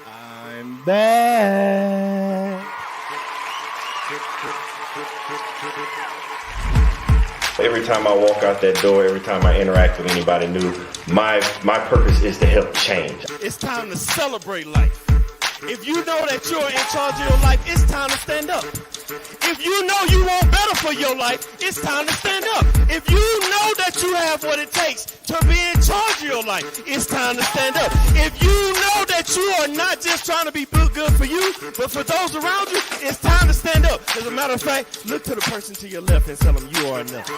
I'm back. Every time I walk out that door, every time I interact with anybody new, my purpose is to help change. It's time to celebrate life. If you know that you're in charge of your life, it's time to stand up. If you know you want better for your life, it's time to stand up. If you know that you have what it takes to be in charge of your life, it's time to stand up. If you know that you are not just trying to be good for you, but for those around you, it's time to stand up. As a matter of fact, look to the person to your left and tell them you are enough.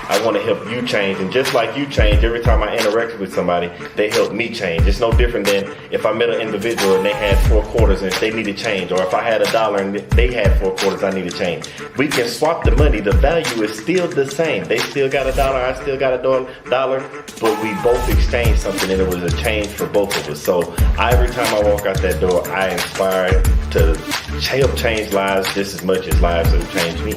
I want to help you change, and just like you change, every time I interact with somebody, they help me change. It's no different than if I met an individual and they had 4 quarters and they needed change, or if I had $1 and they had 4 quarters, I need to change. We can swap the money. The value is still the same. They still got $1, I still got $1, but we both exchanged something, and it was a change for both of us. So every time I walk out that door, I inspire to help change lives just as much as lives have changed me.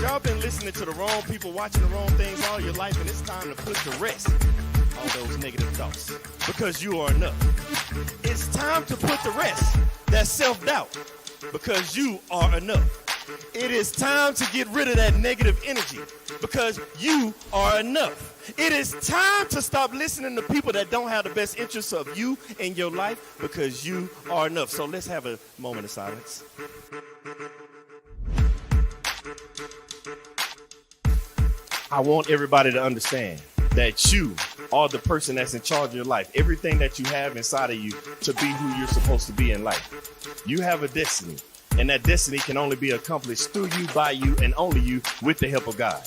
Y'all been listening to the wrong people, watching the wrong things all your life, and it's time to put to rest all those negative thoughts, because you are enough. It's time to put to rest that self-doubt, because you are enough. It is time to get rid of that negative energy, because you are enough. It is time to stop listening to people that don't have the best interests of you in your life, because you are enough. So let's have a moment of silence. I want everybody to understand that you are the person that's in charge of your life. Everything that you have inside of you to be who you're supposed to be in life. You have a destiny, and that destiny can only be accomplished through you, by you, and only you, with the help of God.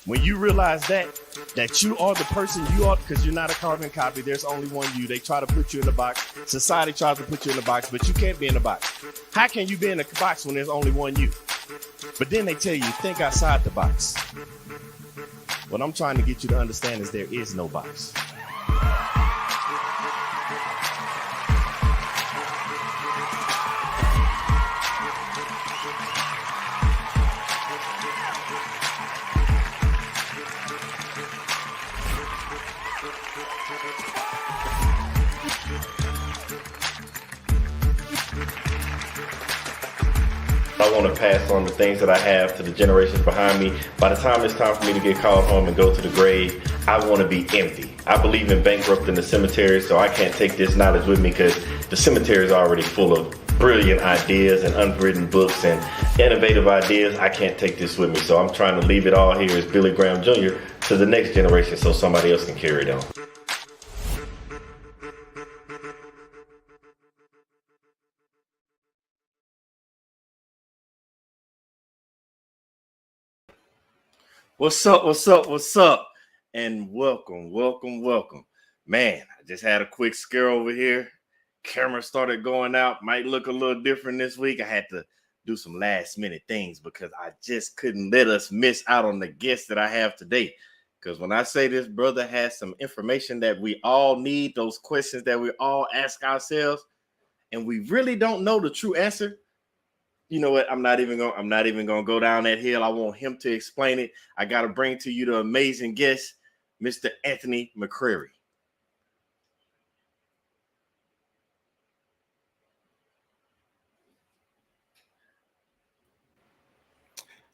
When you realize that you are the person you are, because you're not a carbon copy, there's only one you. They try to put you in a box. Society tries to put you in a box, but you can't be in a box. How can you be in a box when there's only one you? But then they tell you, think outside the box. What I'm trying to get you to understand is there is no box. I want to pass on the things that I have to the generations behind me. By the time it's time for me to get called home and go to the grave, I want to be empty. I believe in bankrupting the cemetery, so I can't take this knowledge with me, because the cemetery is already full of brilliant ideas and unwritten books and innovative ideas. I can't take this with me, so I'm trying to leave it all here as Billy Graham Jr. to the next generation so somebody else can carry it on. What's up, what's up, what's up? And welcome, welcome, welcome. Man, I just had a quick scare over here. Camera started going out. Might look a little different this week. I had to do some last minute things because I just couldn't let us miss out on the guest that I have today. Because when I say this brother has some information that we all need, those questions that we all ask ourselves, and we really don't know the true answer. You know what? I'm not even gonna go down that hill. I want him to explain it. I gotta bring to you the amazing guest, Mr. Anthony McCreary.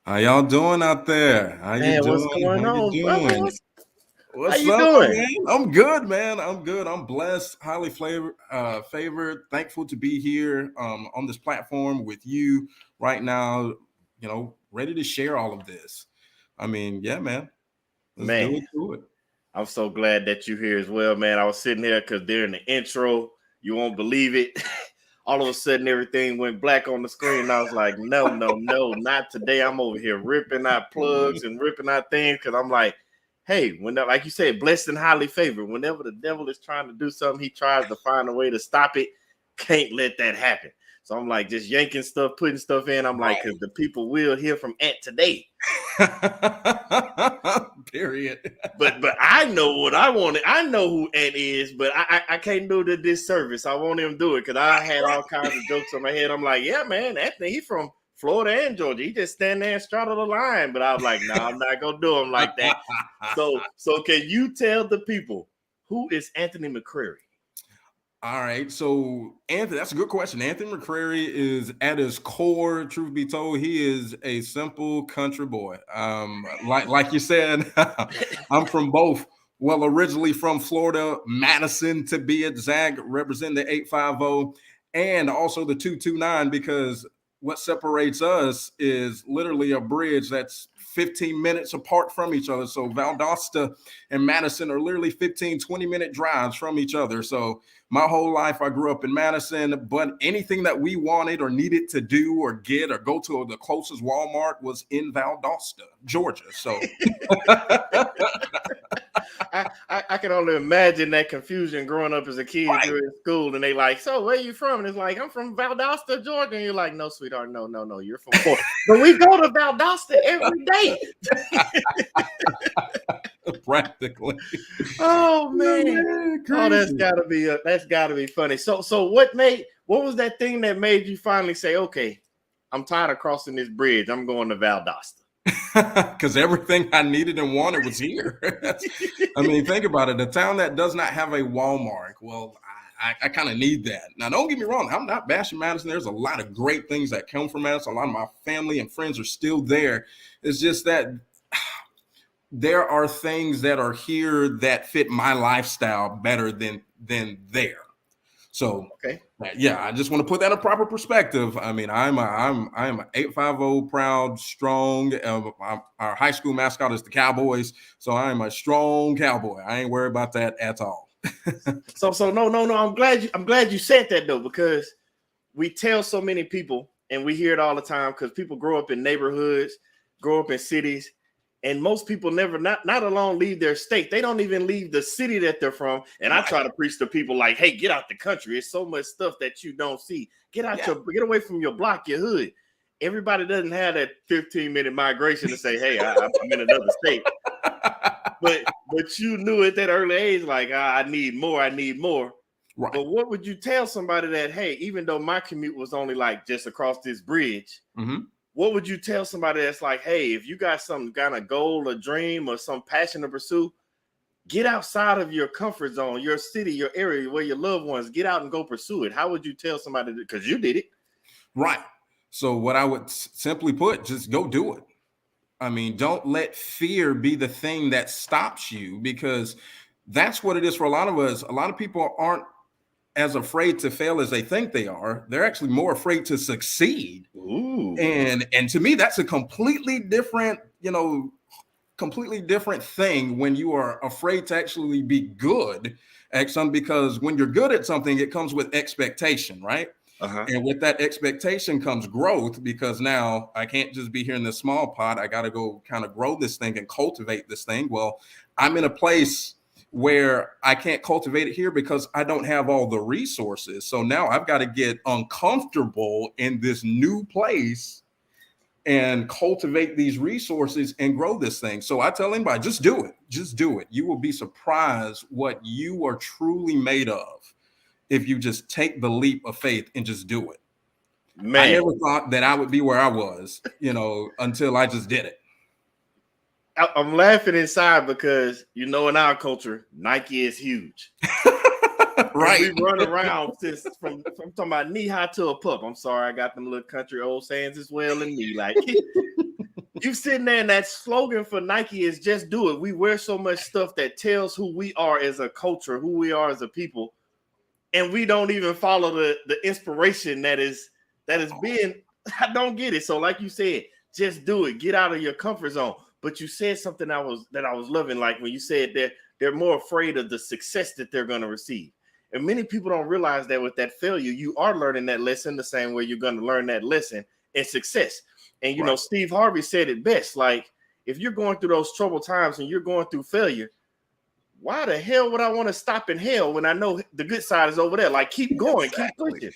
How y'all doing out there? How you doing? What's going on, brother? What's How you up, doing? man? I'm good, man. I'm good. I'm blessed, highly favored, thankful to be here on this platform with you right now, ready to share all of this. I mean, yeah, man. Let's do it. I'm so glad that you're here as well, man. I was sitting here because during the intro, you won't believe it. All of a sudden, everything went black on the screen. And I was like, no, not today. I'm over here ripping out plugs and ripping out things because I'm like, hey, like you said, blessed and highly favored. Whenever the devil is trying to do something, he tries to find a way to stop it. Can't let that happen. So I'm like just yanking stuff, putting stuff in. I'm like, because the people will hear from Ant today. Period. But I know what I wanted. I know who Ant is, but I can't do the disservice. I want him to do it because I had all kinds of jokes on my head. I'm like, yeah, man, Anthony, he from Florida and Georgia. He just stand there and straddle the line. But I was like, no, I'm not gonna do him like that. So can you tell the people who is Anthony McCreary? All right, so Anthony, that's a good question. Anthony McCreary is at his core, truth be told, he is a simple country boy. Like you said, I'm from both. Well, originally from Florida, Madison to be exact, represent the 850 and also the 229, because what separates us is literally a bridge that's 15 minutes apart from each other. So Valdosta and Madison are literally 15, 20-minute drives from each other. So my whole life, I grew up in Madison, but anything that we wanted or needed to do or get or go to the closest Walmart was in Valdosta, Georgia. So I can only imagine that confusion growing up as a kid. Right. You're in school and they like, so where you from? And it's like, I'm from Valdosta, Georgia. And you're like, no, sweetheart, no, you're from Florida. But we go to Valdosta every day. Practically. Oh man. Oh, that's gotta be funny. So what was that thing that made you finally say, okay, I'm tired of crossing this bridge. I'm going to Valdosta? Because everything I needed and wanted was here. I mean, think about it. A town that does not have a Walmart. Well, I kind of need that. Now, don't get me wrong. I'm not bashing Madison. There's a lot of great things that come from Madison. A lot of my family and friends are still there. It's just that there are things that are here that fit my lifestyle better than there. So, okay. Yeah, I just want to put that in proper perspective. I mean, I'm a 850 proud, strong. Our high school mascot is the Cowboys, so I am a strong cowboy. I ain't worried about that at all. So no. I'm glad you said that though, because we tell so many people, and we hear it all the time, because people grow up in neighborhoods, grow up in cities. And most people never, not alone leave their state. They don't even leave the city that they're from. And I try to preach to people like, hey, get out the country. It's so much stuff that you don't see. Get away from your block, your hood. Everybody doesn't have that 15-minute migration to say, hey, I'm in another state. But you knew at that early age, like, I need more. Right. But what would you tell somebody that, hey, even though my commute was only like just across this bridge, what would you tell somebody that's like, hey, if you got some kind of goal or dream or some passion to pursue, get outside of your comfort zone, your city, your area, where your loved ones, get out and go pursue it? How would you tell somebody, because you did it? Right. So what I would simply put, just go do it. I mean, don't let fear be the thing that stops you, because that's what it is for a lot of us. A lot of people aren't as afraid to fail as they think they are. They're actually more afraid to succeed. Ooh. And to me, that's a completely different thing when you are afraid to actually be good at something, because when you're good at something, it comes with expectation, right? And with that expectation comes growth, because now I can't just be here in this small pot. I got to go kind of grow this thing and cultivate this thing. Well, I'm in a place where I can't cultivate it here because I don't have all the resources. So now I've got to get uncomfortable in this new place and cultivate these resources and grow this thing. So I tell anybody, just do it. Just do it. You will be surprised what you are truly made of if you just take the leap of faith and just do it. Man, I never thought that I would be where I was, until I just did it. I'm laughing inside because, in our culture, Nike is huge. Right. We run around from I'm talking about knee high to a pup. I'm sorry, I got them little country old sayings as well in me. Like, you sitting there, and that slogan for Nike is just do it. We wear so much stuff that tells who we are as a culture, who we are as a people, and we don't even follow the inspiration that is being. I don't get it. So, like you said, just do it. Get out of your comfort zone. But you said something that I was loving, like when you said that they're more afraid of the success that they're going to receive. And many people don't realize that with that failure, you are learning that lesson the same way you're going to learn that lesson in success. And, Steve Harvey said it best. Like, if you're going through those troubled times and you're going through failure, why the hell would I want to stop in hell when I know the good side is over there? Like, keep going, keep pushing.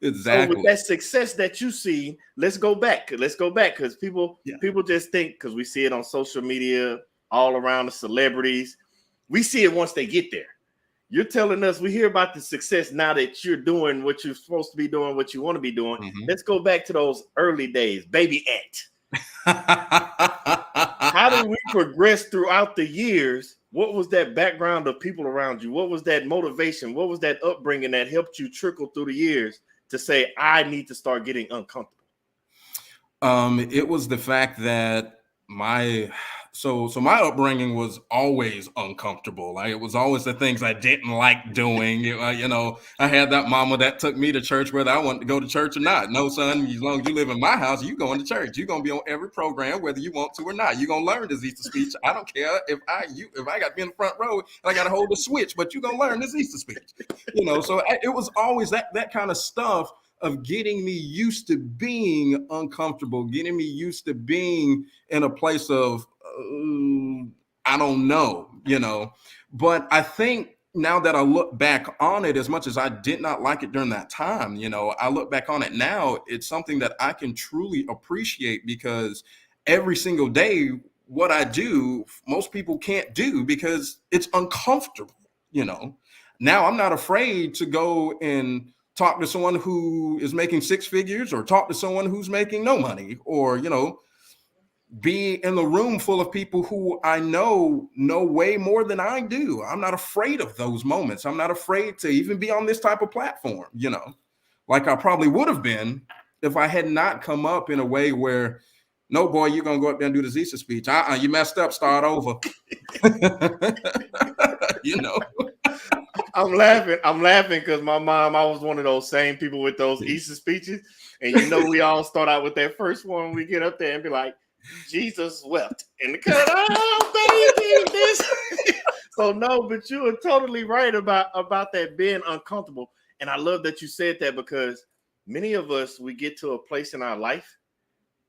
Exactly. So with that success that you see, let's go back because people just think, because we see it on social media all around, the celebrities. We see it once they get there. you're telling us, we hear about the success now that you're doing what you're supposed to be doing, what you want to be doing. Mm-hmm. Let's go back to those early days, baby ant. How did we progress throughout the years? What was that background of people around you? What was that motivation? What was that upbringing that helped you trickle through the years to say, I need to start getting uncomfortable? It was the fact that my upbringing was always uncomfortable. Like, it was always the things I didn't like doing. I had that mama that took me to church whether I wanted to go to church or not. No, son, as long as you live in my house, you going to church. You're gonna be on every program whether you want to or not. You're gonna learn this Easter speech. I don't care if I got to be in the front row and I got to hold the switch, but you're gonna learn this Easter speech. So it was always that kind of stuff of getting me used to being uncomfortable, getting me used to being in a place of, I don't know. But I think now that I look back on it, as much as I did not like it during that time, I look back on it now, it's something that I can truly appreciate, because every single day, what I do, most people can't do because it's uncomfortable. Now I'm not afraid to go and talk to someone who is making six figures, or talk to someone who's making no money, or, be in the room full of people who I know way more than I do. I'm not afraid of those moments. I'm not afraid to even be on this type of platform, like I probably would have been if I had not come up in a way where, no, boy, you're going to go up there and do the Easter speech. You messed up, start over. I'm laughing because my mom, I was one of those same people with those Easter speeches. And we all start out with that first one. We get up there and be like, Jesus wept in the cut. Oh, baby, this. So no, but you are totally right about that being uncomfortable. And I love that you said that, because many of us, we get to a place in our life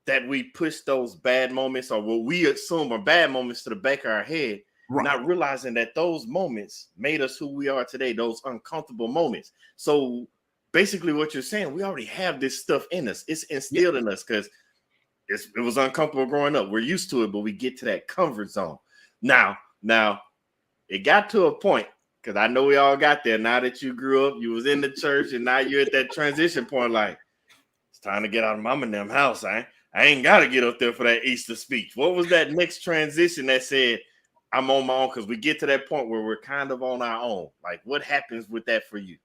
that we push those bad moments, or what we assume are bad moments, to the back of our head. Right. Not realizing that those moments made us who we are today, those uncomfortable moments. So basically what you're saying, we already have this stuff in us. It's instilled in us because it was uncomfortable growing up. We're used to it, but we get to that comfort zone. Now it got to a point, because I know we all got there. Now that you grew up, you was in the church, and now you're at that transition point, like, it's time to get out of mama and them house. I ain't got to get up there for that Easter speech. What was that next transition that said, I'm on my own? Because we get to that point where we're kind of on our own. Like, what happens with that for you?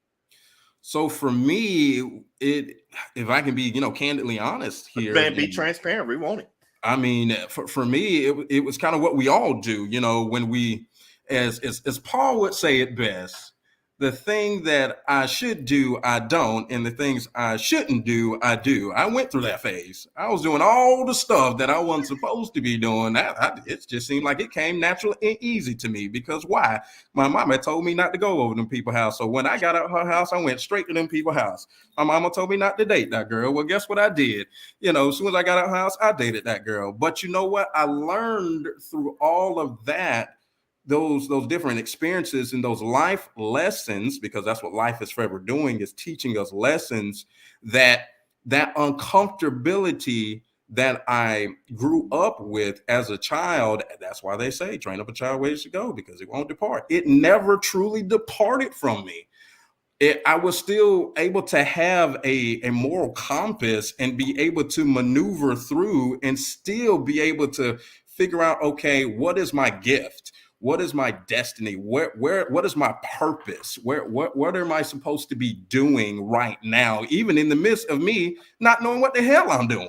So for me, if I can be, candidly honest here, man, be transparent. We want it. I mean, for me, it was kind of what we all do, when we, as Paul would say it best, the thing that I should do, I don't, and the things I shouldn't do, I do. I went through that phase. I was doing all the stuff that I wasn't supposed to be doing. It just seemed like it came natural and easy to me, because why? My mama told me not to go over them people's house. So when I got out of her house, I went straight to them people's house. My mama told me not to date that girl. Well, guess what I did? As soon as I got out of her house, I dated that girl. But you know what? I learned through all of that, those different experiences and those life lessons, because that's what life is forever doing, is teaching us lessons, that uncomfortability that I grew up with as a child. That's why they say, train up a child where he should go, because it won't depart. It never truly departed from me. I was still able to have a moral compass and be able to maneuver through and still be able to figure out, okay, what is my gift? What is my destiny? What is my purpose? What am I supposed to be doing right now, even in the midst of me not knowing what the hell I'm doing,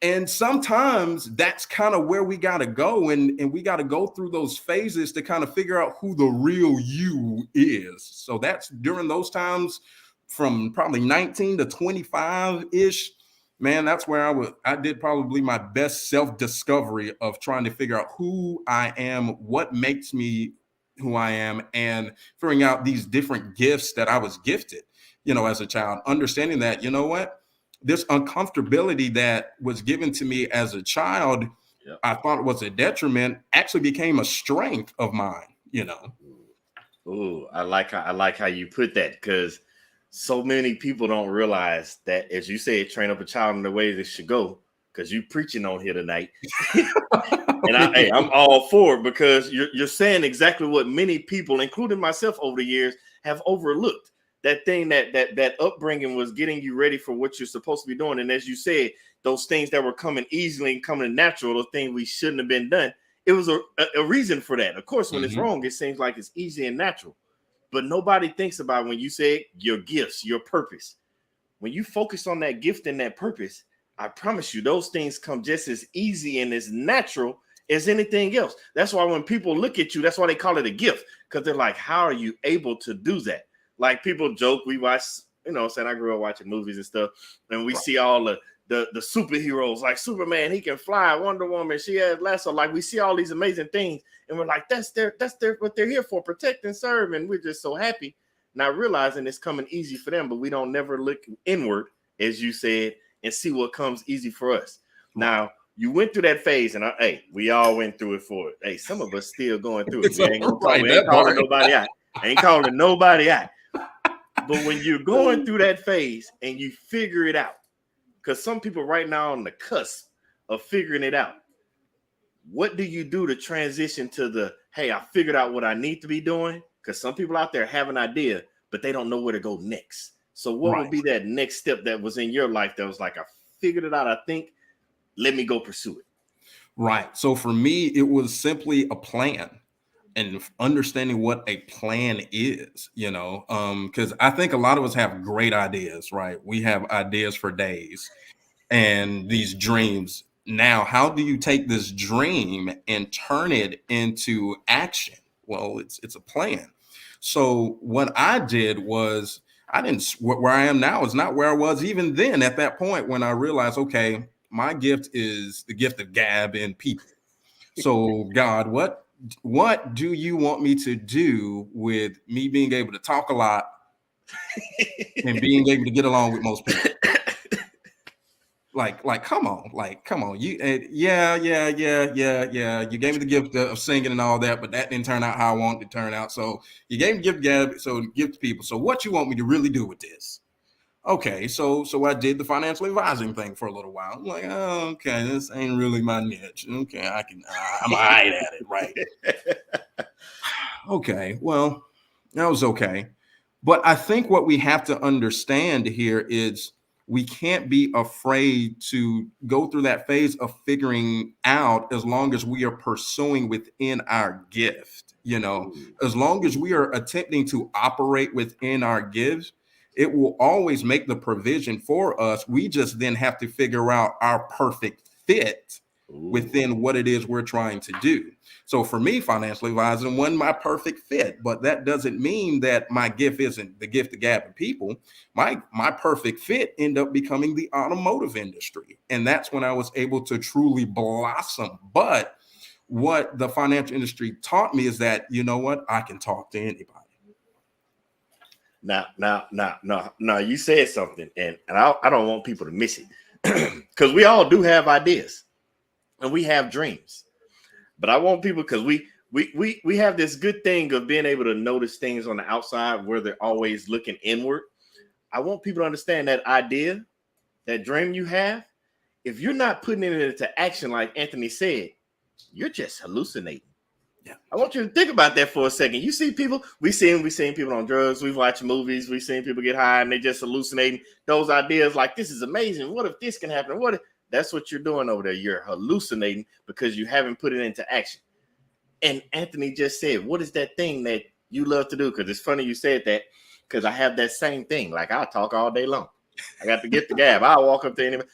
And sometimes that's kind of where we got to go. And we got to go through those phases to kind of figure out who the real you is. So that's during those times from probably 19 to 25-ish. Man, that's where I did probably my best self-discovery of trying to figure out who I am, what makes me who I am, and figuring out these different gifts that I was gifted, as a child, understanding that, what, this uncomfortability that was given to me as a child, yep, I thought it was a detriment, actually became a strength of mine, Ooh, I like how you put that, because so many people don't realize that, as you said, train up a child in the way they should go, because you preaching on here tonight. And I'm all for it, because you're saying exactly what many people, including myself over the years, have overlooked. That thing that upbringing was getting you ready for what you're supposed to be doing. And as you said, those things that were coming easily and coming natural, those things we shouldn't have been done. It was a reason for that. Of course, when it's wrong, it seems like it's easy and natural. But nobody thinks about when you say your gifts, your purpose. When you focus on that gift and that purpose, I promise you, those things come just as easy and as natural as anything else. That's why when people look at you, that's why they call it a gift, because they're like, how are you able to do that? Like, people joke, we watch, saying I grew up watching movies and stuff, and we see all the superheroes, like Superman, he can fly, Wonder Woman, she has lasso. Like, we see all these amazing things, and we're like, that's what they're here for, protect and serve. And we're just so happy, not realizing it's coming easy for them, but we don't never look inward, as you said, and see what comes easy for us. Now, you went through that phase, and we all went through it for it. Hey, some of us still going through it. We ain't calling nobody out. Ain't calling nobody out. But when you're going through that phase and you figure it out, because some people right now on the cusp of figuring it out, what do you do to transition to hey, I figured out what I need to be doing? Because some people out there have an idea, but they don't know where to go next. So what would be that next step that was in your life that was like, I figured it out, I think, let me go pursue it? Right. So for me, it was simply a plan. And understanding what a plan is, because I think a lot of us have great ideas, right? We have ideas for days and these dreams. Now, how do you take this dream and turn it into action? Well, it's a plan. So what I did was, where I am now is not where I was even then at that point, when I realized, okay, my gift is the gift of gab and people. So God, what do you want me to do with me being able to talk a lot and being able to get along with most people? Come on. You, yeah. You gave me the gift of singing and all that, but that didn't turn out how I wanted to turn out. So you gave me gift, Gab, so give to people. So what you want me to really do with this? Okay, so I did the financial advising thing for a little while. I'm like, oh, okay, this ain't really my niche. Okay, I'm all right at it, right? Okay, well, that was okay. But I think what we have to understand here is we can't be afraid to go through that phase of figuring out, as long as we are pursuing within our gift. As long as we are attempting to operate within our gifts, it will always make the provision for us. We just then have to figure out our perfect fit within what it is we're trying to do. So for me, financial advising wasn't my perfect fit, but that doesn't mean that my gift isn't the gift of gabbing people. My perfect fit ended up becoming the automotive industry. And that's when I was able to truly blossom. But what the financial industry taught me is that, you know what? I can talk to anybody. Now, you said something, and I don't want people to miss it, because we all do have ideas and we have dreams, but I want people, because we have this good thing of being able to notice things on the outside where they're always looking inward. I want people to understand that idea, that dream you have, if you're not putting it into action, like Anthony said, you're just hallucinating. Yeah. I want you to think about that for a second. You see people, we've seen people on drugs, we've watched movies, we've seen people get high and they just hallucinating those ideas like, this is amazing. What if this can happen? That's what you're doing over there. You're hallucinating because you haven't put it into action. And Anthony just said, what is that thing that you love to do? Because it's funny you said that, because I have that same thing. Like, I'll talk all day long. I got to get the gab. I'll walk up to anybody.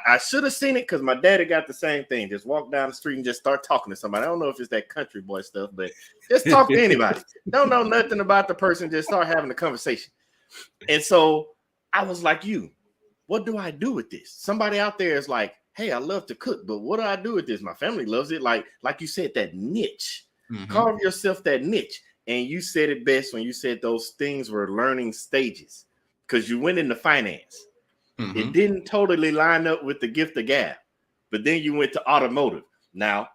I should have seen it, because my daddy got the same thing. Just walk down the street and just start talking to somebody. I don't know if it's that country boy stuff, but just talk to anybody. Don't know nothing about the person. Just start having a conversation. And so I was like, what do I do with this? Somebody out there is like, hey, I love to cook, but what do I do with this? My family loves it. Like you said, that niche. Carve yourself that niche. And you said it best when you said those things were learning stages, because you went into finance. It didn't totally line up with the gift of gab, but then you went to automotive. Now,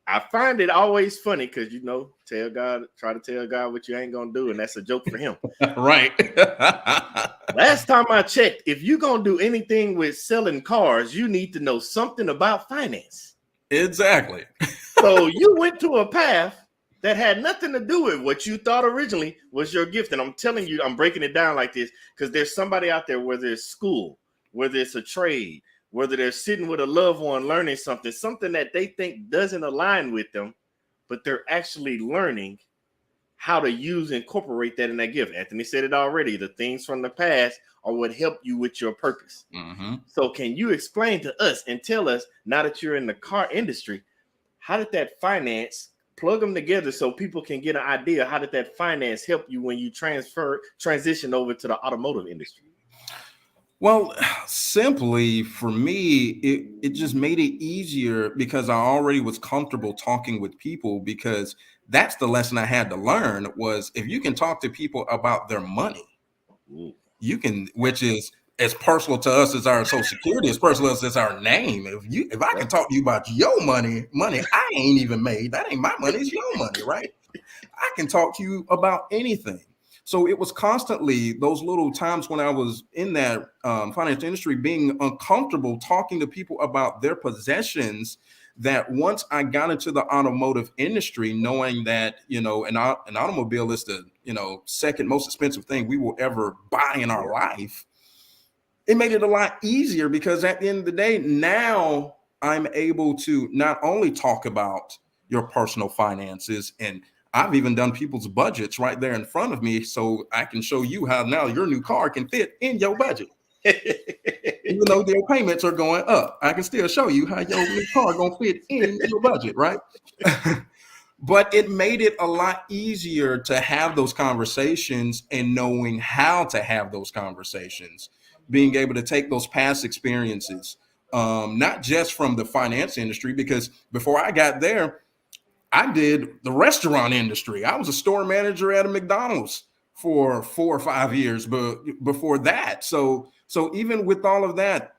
I find it always funny because try to tell God what you ain't gonna do, and that's a joke for him. Right. Last time I checked, if you're gonna do anything with selling cars, you need to know something about finance. Exactly. So you went to a path that had nothing to do with what you thought originally was your gift. And I'm telling you, I'm breaking it down like this because there's somebody out there, whether it's school, whether it's a trade, whether they're sitting with a loved one learning something that they think doesn't align with them, but they're actually learning how to incorporate that in that gift. Anthony said it already. The things from the past are what help you with your purpose. Mm-hmm. So can you explain to us and tell us, now that you're in the car industry, how did that finance plug them together so people can get an idea? How did that finance help you when you transition over to the automotive industry? Well, simply for me, it just made it easier because I already was comfortable talking with people, because that's the lesson I had to learn was if you can talk to people about their money, you can, which is as personal to us as our social security, as personal as our name. If I can talk to you about your money I ain't even made, that ain't my money, it's your money, right? I can talk to you about anything. So it was constantly those little times when I was in that finance industry being uncomfortable talking to people about their possessions, that once I got into the automotive industry, knowing that, an automobile is the, second most expensive thing we will ever buy in our life, it made it a lot easier because at the end of the day, now I'm able to not only talk about your personal finances, and I've even done people's budgets right there in front of me, so I can show you how now your new car can fit in your budget. Even though their payments are going up, I can still show you how your new car gonna fit in your budget, right? But it made it a lot easier to have those conversations and knowing how to have those conversations, being able to take those past experiences, not just from the finance industry, because before I got there, I did the restaurant industry. I was a store manager at a McDonald's for 4 or 5 years, but before that. So even with all of that,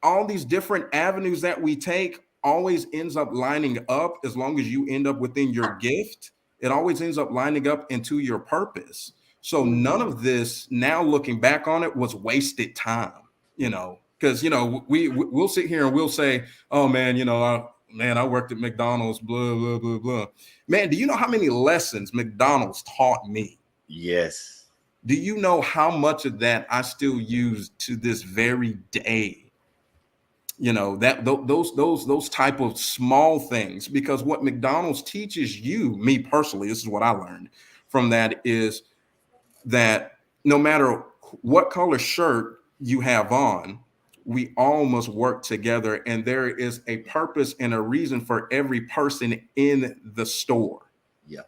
all these different avenues that we take always ends up lining up. As long as you end up within your gift, it always ends up lining up into your purpose. So none of this, now looking back on it, was wasted time, because, we'll sit here and we'll say, oh man, I worked at McDonald's, blah, blah, blah, blah. Man, do you know how many lessons McDonald's taught me? Yes. Do you know how much of that I still use to this very day? That those type of small things, because what McDonald's teaches you, me personally, this is what I learned from that, is that no matter what color shirt you have on, we all must work together, and there is a purpose and a reason for every person in the store. Yeah.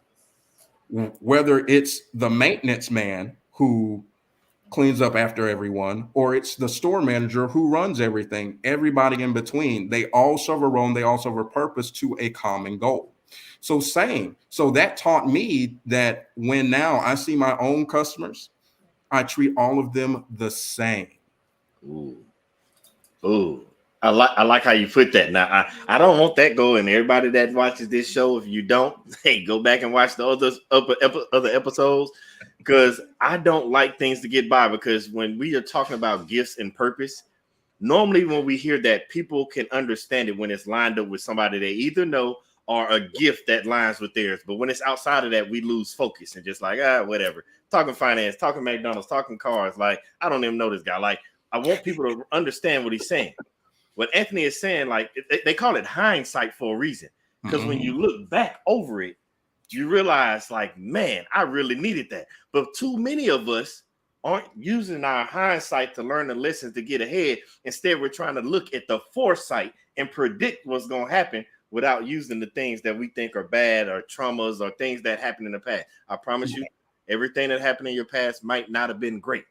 Whether it's the maintenance man who cleans up after everyone, or it's the store manager who runs everything, everybody in between, they all serve a role and they all serve a purpose to a common goal. So that taught me that when now I see my own customers, I treat all of them the same. Ooh. I like how you put that. Now I don't want that going. Everybody that watches this show, if you don't, hey, go back and watch the other episodes, because I don't like things to get by. Because when we are talking about gifts and purpose, normally when we hear that, people can understand it when it's lined up with somebody they either know or a gift that lines with theirs. But when it's outside of that, we lose focus and just like, whatever. Talking finance, talking McDonald's, talking cars. Like, I don't even know this guy. Like, I want people to understand what he's saying. What Anthony is saying, like, they call it hindsight for a reason. Because when you look back over it, you realize, like, man, I really needed that. But too many of us aren't using our hindsight to learn the lessons to get ahead. Instead, we're trying to look at the foresight and predict what's going to happen without using the things that we think are bad or traumas or things that happened in the past. I promise you, everything that happened in your past might not have been great,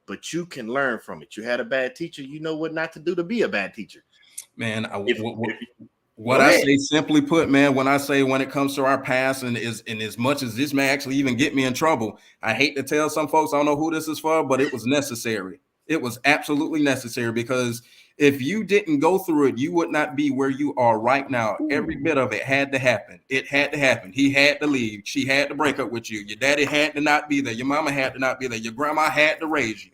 but you can learn from it. You had a bad teacher, you know what not to do to be a bad teacher. Man, what I say, simply put, man, when it comes to our past, and as much as this may actually even get me in trouble, I hate to tell some folks, I don't know who this is for, but it was necessary. It was absolutely necessary, because If you didn't go through it, you would not be where you are right now. Every bit of it had to happen. It had to happen. He had to leave. She had to break up with you. Your daddy had to not be there. Your mama had to not be there. Your grandma had to raise you.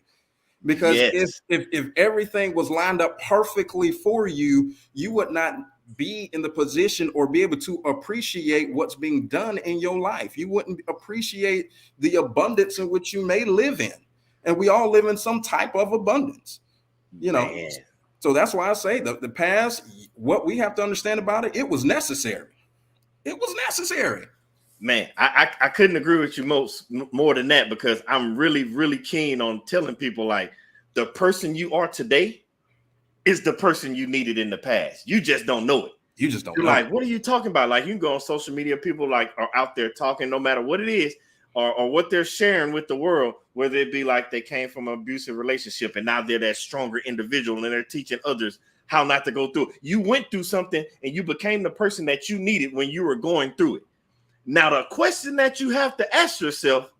Because Yes. if everything was lined up perfectly for you, you would not be in the position or be able to appreciate what's being done in your life. You wouldn't appreciate the abundance in which you may live in. And we all live in some type of abundance, you know. Man. So that's why I say the past, what we have to understand about it, it was necessary. It was necessary. Man, I couldn't agree with you more than that, because I'm really, really keen on telling people, like, the person you are today is the person you needed in the past. You just don't know it. You just don't You're know. like, what are you talking about? Like, you can go on social media, people like are out there talking, no matter what it is, or what they're sharing with the world, whether it be like they came from an abusive relationship and now they're that stronger individual and they're teaching others how not to go through it. You went through something and you became the person that you needed when you were going through it. Now, the question that you have to ask yourself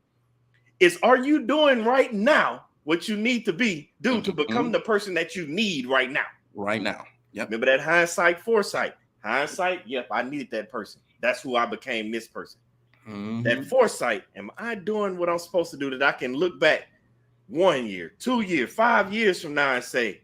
is, are you doing right now what you need to be to become the person that you need right now? Right now. Yep. Remember that hindsight, foresight. Hindsight, yep, I needed that person. That's who I became, this person. That foresight, am I doing what I'm supposed to do, that I can look back 1 year, 2 years, 5 years from now and say,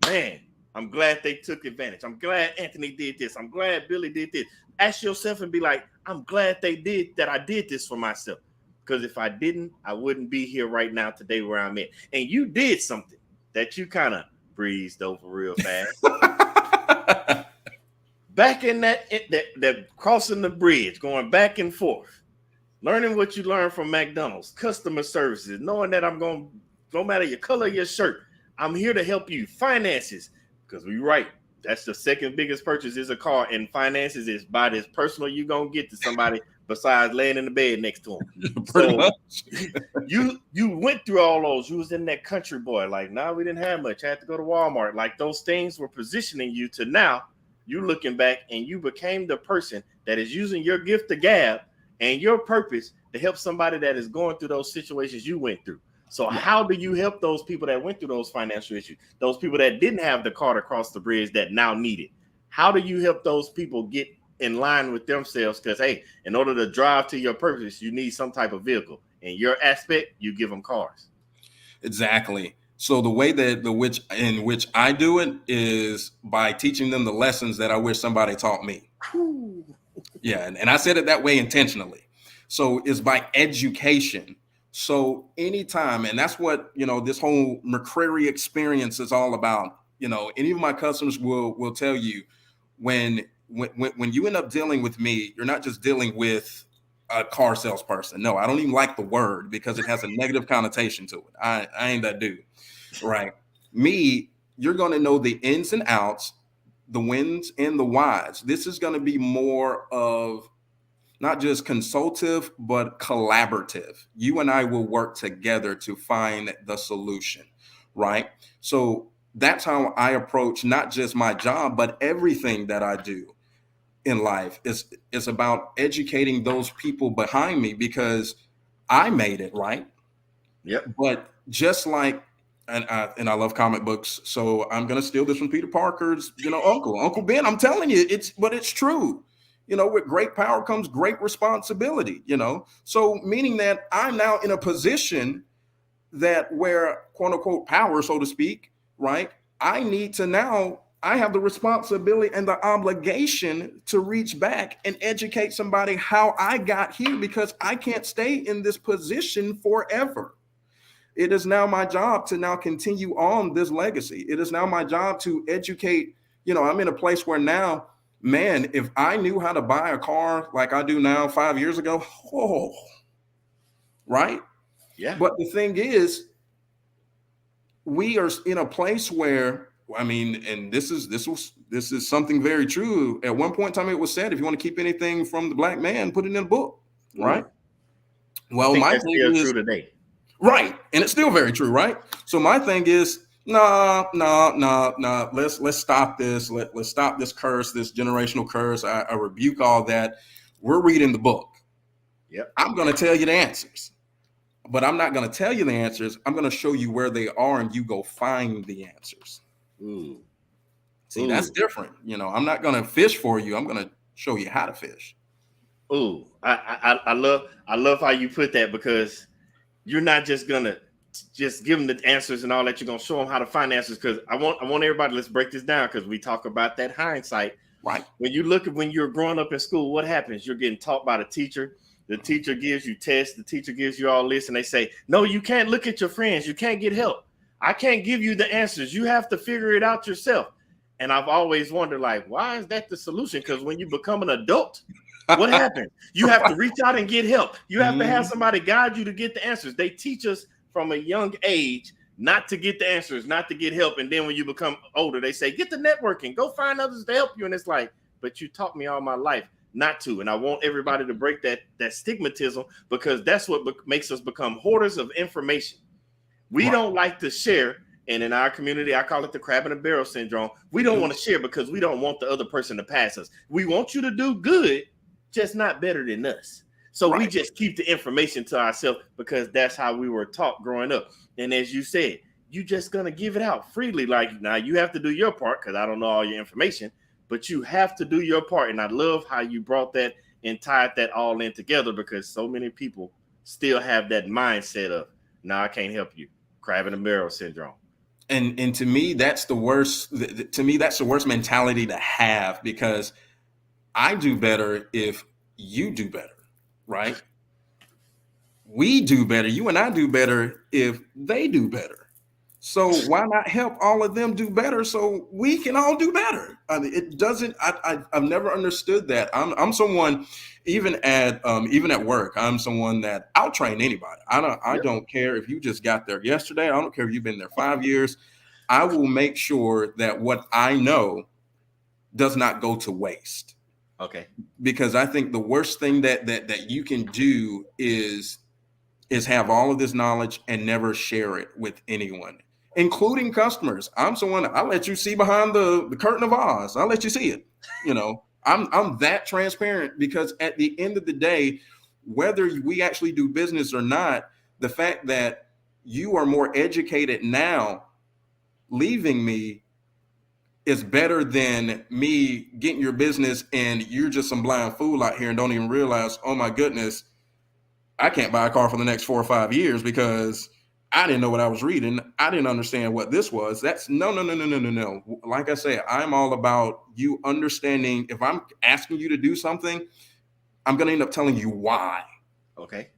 man, I'm glad they took advantage. I'm glad Anthony did this. I'm glad Billy did this. Ask yourself and be like, I'm glad they did that. I did this for myself. Because if I didn't, I wouldn't be here right now today where I'm at. And you did something that you kind of breezed over real fast. Back in that crossing the bridge, going back and forth, learning what you learned from McDonald's, customer services, knowing that I'm going, no matter your color of your shirt, I'm here to help you. Finances, because we're right. That's the second biggest purchase is a car, and finances is about as personal you're going to get to somebody besides laying in the bed next to them. So you went through all those. You was in that country boy. Like, now we didn't have much. I had to go to Walmart. Like, those things were positioning you to now you looking back and you became the person that is using your gift of gab and your purpose to help somebody that is going through those situations you went through. So how do you help those people that went through those financial issues, those people that didn't have the car to cross the bridge that now need it? How do you help those people get in line with themselves? Because, hey, in order to drive to your purpose, you need some type of vehicle. In your aspect, you give them cars. Exactly. So the way that in which I do it is by teaching them the lessons that I wish somebody taught me. Yeah, and I said it that way intentionally. So it's by education. So anytime, and that's what, this whole McCreary experience is all about. Any of my customers will tell you, when you end up dealing with me, you're not just dealing with a car salesperson. No, I don't even like the word because it has a negative connotation to it. I ain't that dude, right? Me, you're going to know the ins and outs, the wins and the whys. This is going to be more of not just consultative, but collaborative. You and I will work together to find the solution, right? So that's how I approach not just my job, but everything that I do in life is about educating those people behind me, because I made it, right? Yep. But just like, and I love comic books, so I'm gonna steal this from Peter Parker's, Uncle Ben. I'm telling you, it's true. With great power comes great responsibility. So meaning that I'm now in a position that where quote unquote power, so to speak, right? I have the responsibility and the obligation to reach back and educate somebody how I got here, because I can't stay in this position forever. It is now my job to now continue on this legacy. It is now my job to educate. I'm in a place where now, man, if I knew how to buy a car like I do now 5 years ago, right? Yeah. But the thing is, we are in a place where, and this is something very true. At one point in time, it was said, if you want to keep anything from the black man, put it in a book, right? Well, my thing is true today. Right. And it's still very true, right? So my thing is, no. Let's stop this. Let's stop this curse, this generational curse. I rebuke all that. We're reading the book. Yep. I'm going to tell you the answers, but I'm not going to tell you the answers. I'm going to show you where they are, and you go find the answers. Ooh. See, that's different. I'm not going to fish for you. I'm going to show you how to fish. Ooh, I love how you put that, because you're not just gonna just give them the answers and all that. You're gonna show them how to find answers. Because I want everybody. Let's break this down, because we talk about that hindsight. Right. When you look at when you're growing up in school, what happens? You're getting taught by the teacher. The teacher gives you tests. The teacher gives you all this, and they say, no, you can't look at your friends. You can't get help. I can't give you the answers. You have to figure it out yourself. And I've always wondered, like, why is that the solution? Because when you become an adult, what happened? You have to reach out and get help. You have to have somebody guide you to get the answers. They teach us from a young age not to get the answers, not to get help. And then when you become older, they say, get the networking, go find others to help you. And it's like, but you taught me all my life not to. And I want everybody to break that stigmatism, because that's what makes us become hoarders of information. We don't like to share. And in our community, I call it the crab in a barrel syndrome. We don't want to share because we don't want the other person to pass us. We want you to do good, just not better than us. So we just keep the information to ourselves, because that's how we were taught growing up. And as you said, you just gonna give it out freely. Like, now you have to do your part, because I don't know all your information, but you have to do your part. And I love how you brought that and tied that all in together, because so many people still have that mindset of, no, I can't help you. Crab in a barrel syndrome. And to me, that's the worst. To me, that's the worst mentality to have, because I do better if you do better, right? We do better. You and I do better if they do better. So why not help all of them do better so we can all do better? I mean, it doesn't. I've never understood that. I'm someone, even at work, I'm someone that I'll train anybody. I don't care if you just got there yesterday. I don't care if you've been there 5 years. I will make sure that what I know does not go to waste. Okay. Because I think the worst thing that you can do is have all of this knowledge and never share it with anyone, including customers. I'm someone, I'll let you see behind the curtain of Oz. I'll let you see it. I'm that transparent, because at the end of the day, whether we actually do business or not, the fact that you are more educated now leaving me is better than me getting your business and you're just some blind fool out here and don't even realize, oh my goodness, I can't buy a car for the next 4 or 5 years because I didn't know what I was reading. I didn't understand what this was. That's no. Like I say, I'm all about you understanding. If I'm asking you to do something, I'm going to end up telling you why. Okay.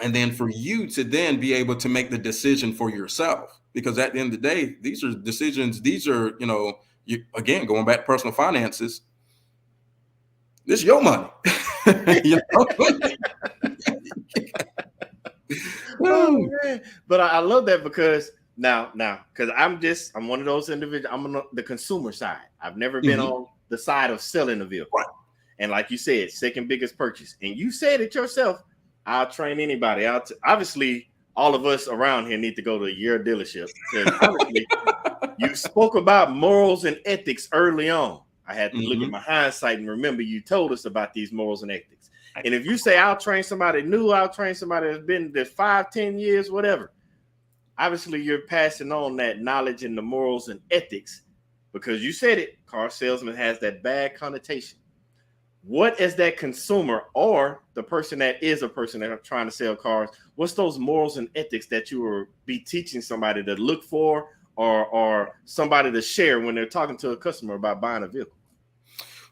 And then for you to then be able to make the decision for yourself, because at the end of the day, these are decisions. These are, again, going back to personal finances, this is your money. Oh, man. But I love that, because now, because I'm one of those individuals. I'm on the consumer side. I've never been on the side of selling a vehicle. Right. And like you said, second biggest purchase. And you said it yourself. I'll train anybody. Obviously, all of us around here need to go to your dealership. Honestly, you spoke about morals and ethics early on. I had to look at my hindsight and remember you told us about these morals and ethics. And if you say I'll train somebody new, I'll train somebody that's been there 5, 10 years, whatever. Obviously, you're passing on that knowledge and the morals and ethics, because you said it. Car salesman has that bad connotation. What is that consumer or the person that is a person that are trying to sell cars? What's those morals and ethics that you will be teaching somebody to look for, or somebody to share when they're talking to a customer about buying a vehicle?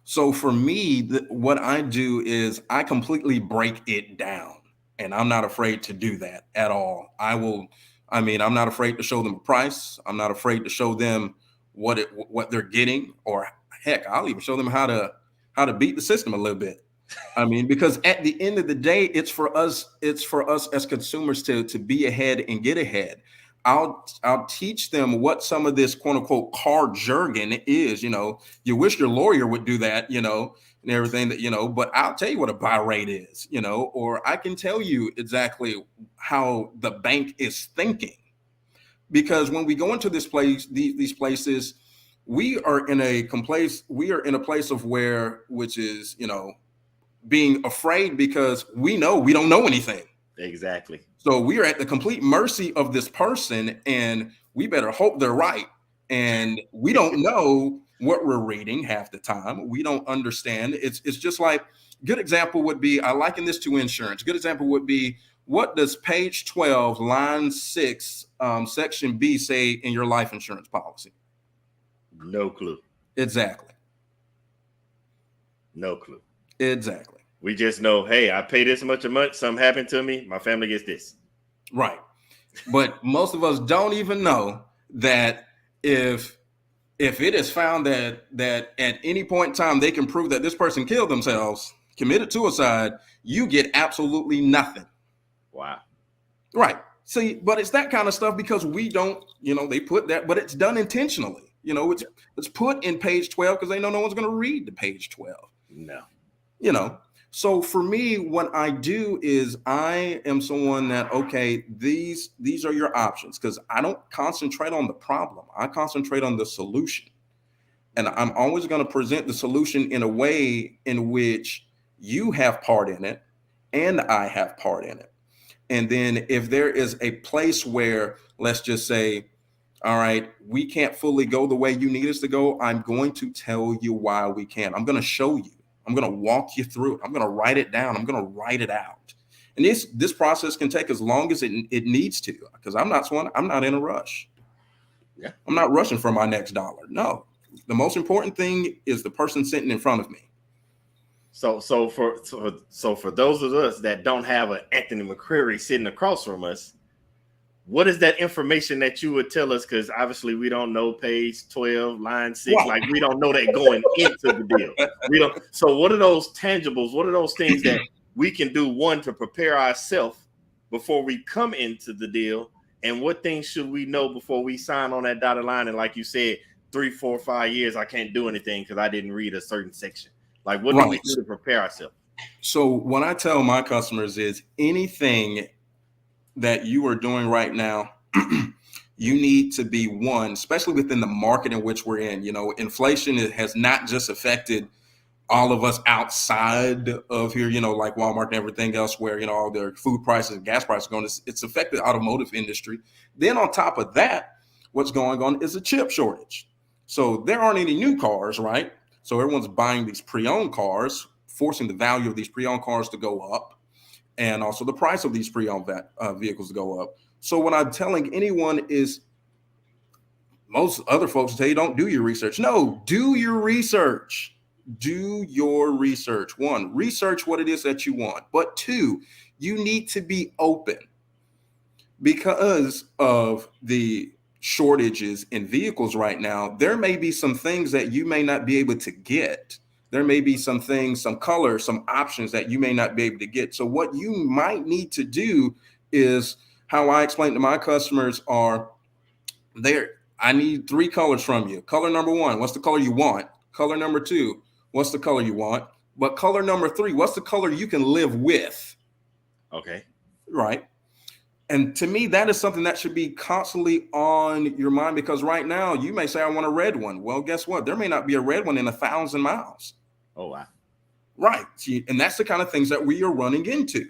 So for me, what I do is I completely break it down, and I'm not afraid to do that at all. I'm not afraid to show them a price. I'm not afraid to show them what they're getting, or heck, I'll even show them how to beat the system a little bit. Because at the end of the day, it's for us as consumers to be ahead and get ahead. I'll teach them what some of this quote unquote car jargon is. You wish your lawyer would do that, and everything that, but I'll tell you what a buy rate is, or I can tell you exactly how the bank is thinking. Because when we go into this place, these places, we are in a place of which is, being afraid because we know we don't know anything. Exactly. So we are at the complete mercy of this person, and we better hope they're right. And we don't know what we're reading half the time. We don't understand. It's just like, good example would be, I liken this to insurance. Good example would be, what does page 12, line 6, section B say in your life insurance policy? No clue. Exactly. No clue. Exactly. We just know, hey, I pay this much a month. Something happened to me. My family gets this. Right. But most of us don't even know that if it is found that at any point in time they can prove that this person killed themselves, committed suicide, you get absolutely nothing. Wow. Right. See, but it's that kind of stuff because we don't, they put that, but it's done intentionally. It's put in page 12 because they know no one's going to read the page 12. No. So for me, what I do is I am someone that, okay, these are your options, because I don't concentrate on the problem. I concentrate on the solution. And I'm always going to present the solution in a way in which you have part in it and I have part in it. And then if there is a place where, let's just say, all right, we can't fully go the way you need us to go, I'm going to tell you why we can. I'm going to show you. I'm going to walk you through it. I'm going to write it down. I'm going to write it out. And this process can take as long as it needs to, because I'm not in a rush. Yeah. I'm not rushing for my next dollar. No, the most important thing is the person sitting in front of me. So for those of us that don't have an Anthony McCreary sitting across from us, what is that information that you would tell us? Because obviously we don't know page 12, line 6. Wow. Like, we don't know that going into the deal. We don't. So what are those tangibles? What are those things that we can do, one, to prepare ourselves before we come into the deal? And what things should we know before we sign on that dotted line? And like you said, 3, 4, 5 years, I can't do anything because I didn't read a certain section. Like, what do we do to prepare ourselves? So what I tell my customers is, anything that you are doing right now, you need to be, one, especially within the market in which we're in. Inflation has not just affected all of us outside of here, like Walmart and everything else, where, all their food prices and gas prices are going. It's affected the automotive industry. Then on top of that, what's going on is a chip shortage. So there aren't any new cars, right? So everyone's buying these pre-owned cars, forcing the value of these pre-owned cars to go up, and also the price of these pre-owned vehicles to go up. So what I'm telling anyone is, most other folks tell you, don't do your research. No, do your research. Do your research. One, research what it is that you want. But two, you need to be open, because of the shortages in vehicles right now. There may be some things that you may not be able to get. There may be some things, some colors, some options that you may not be able to get. So what you might need to do is, how I explain to my customers are, I need 3 colors from you. Color number 1, what's the color you want? Color number 2, what's the color you want? But color number 3, what's the color you can live with? Okay. Right. And to me, that is something that should be constantly on your mind, because right now you may say, I want a red one. Well, guess what? There may not be a red one in 1,000 miles. Oh, wow. Right. And that's the kind of things that we are running into,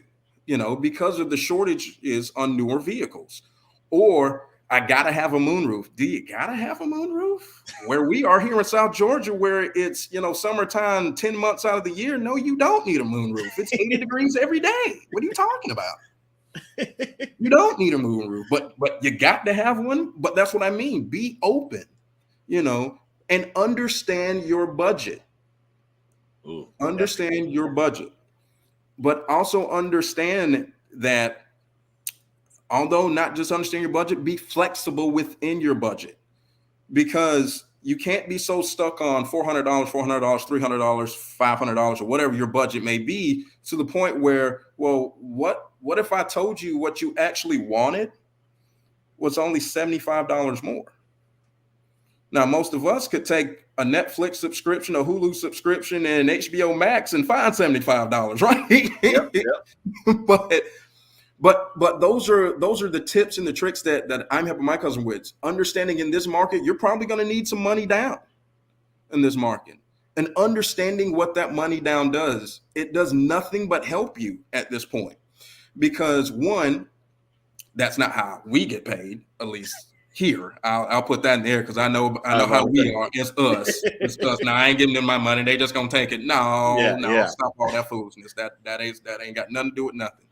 because of the shortages on newer vehicles. Or, I got to have a moonroof. Do you got to have a moonroof? Where we are here in South Georgia, where it's, summertime 10 months out of the year, no, you don't need a moonroof. It's 80 degrees every day. What are you talking about? You don't need a moonroof, but you got to have one. But that's what I mean. Be open, and understand your budget. Ooh, understand your budget, but also understand that, although not just understand your budget, be flexible within your budget, because you can't be so stuck on $400, $300, $500, or whatever your budget may be, to the point where, well, what if I told you what you actually wanted was only $75 more? Now, most of us could take a Netflix subscription, a Hulu subscription, and HBO Max and find $75, right? Yep. But those are the tips and the tricks that I'm helping my cousin with. Understanding, in this market, you're probably going to need some money down in this market, and understanding what that money down does. It does nothing but help you at this point, because one, that's not how we get paid, at least here. I'll put that in there because I know how we are. It's us. It's us. Now I ain't giving them my money. They just gonna take it. No, stop all that foolishness. That ain't got nothing to do with nothing.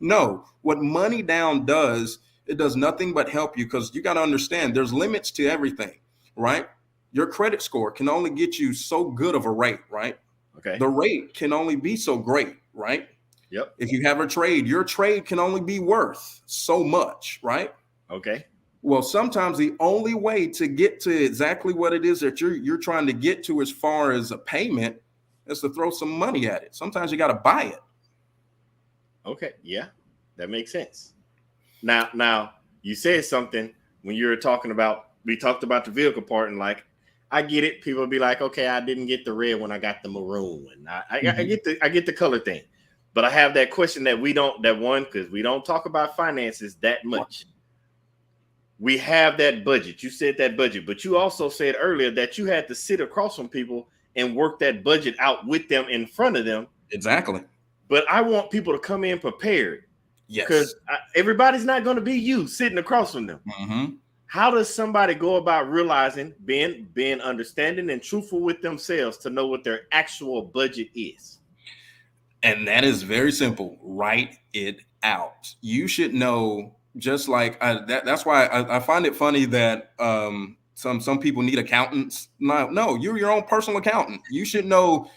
No, what money down does, it does nothing but help you, because you got to understand there's limits to everything, right? Your credit score can only get you so good of a rate, right? Okay. The rate can only be so great, right? Yep. If you have a trade, your trade can only be worth so much, right? Okay. Well, sometimes the only way to get to exactly what it is that you're trying to get to as far as a payment is to throw some money at it. Sometimes you got to buy it. Okay. Yeah, that makes sense. Now you said something when you were talking about, we talked about the vehicle part, and like, I get it. People be like, okay, I didn't get the red when I got the maroon, and I get the color thing, but I have that question that because we don't talk about finances that much. We have that budget. You said that budget, but you also said earlier that you had to sit across from people and work that budget out with them in front of them. Exactly. But I want people to come in prepared. Yes. Because everybody's not going to be you sitting across from them. Mm-hmm. How does somebody go about realizing, being understanding and truthful with themselves to know what their actual budget is? And that is very simple. Write it out. You should know. Just like that's why I find it funny that some people need accountants. No, you're your own personal accountant. You should know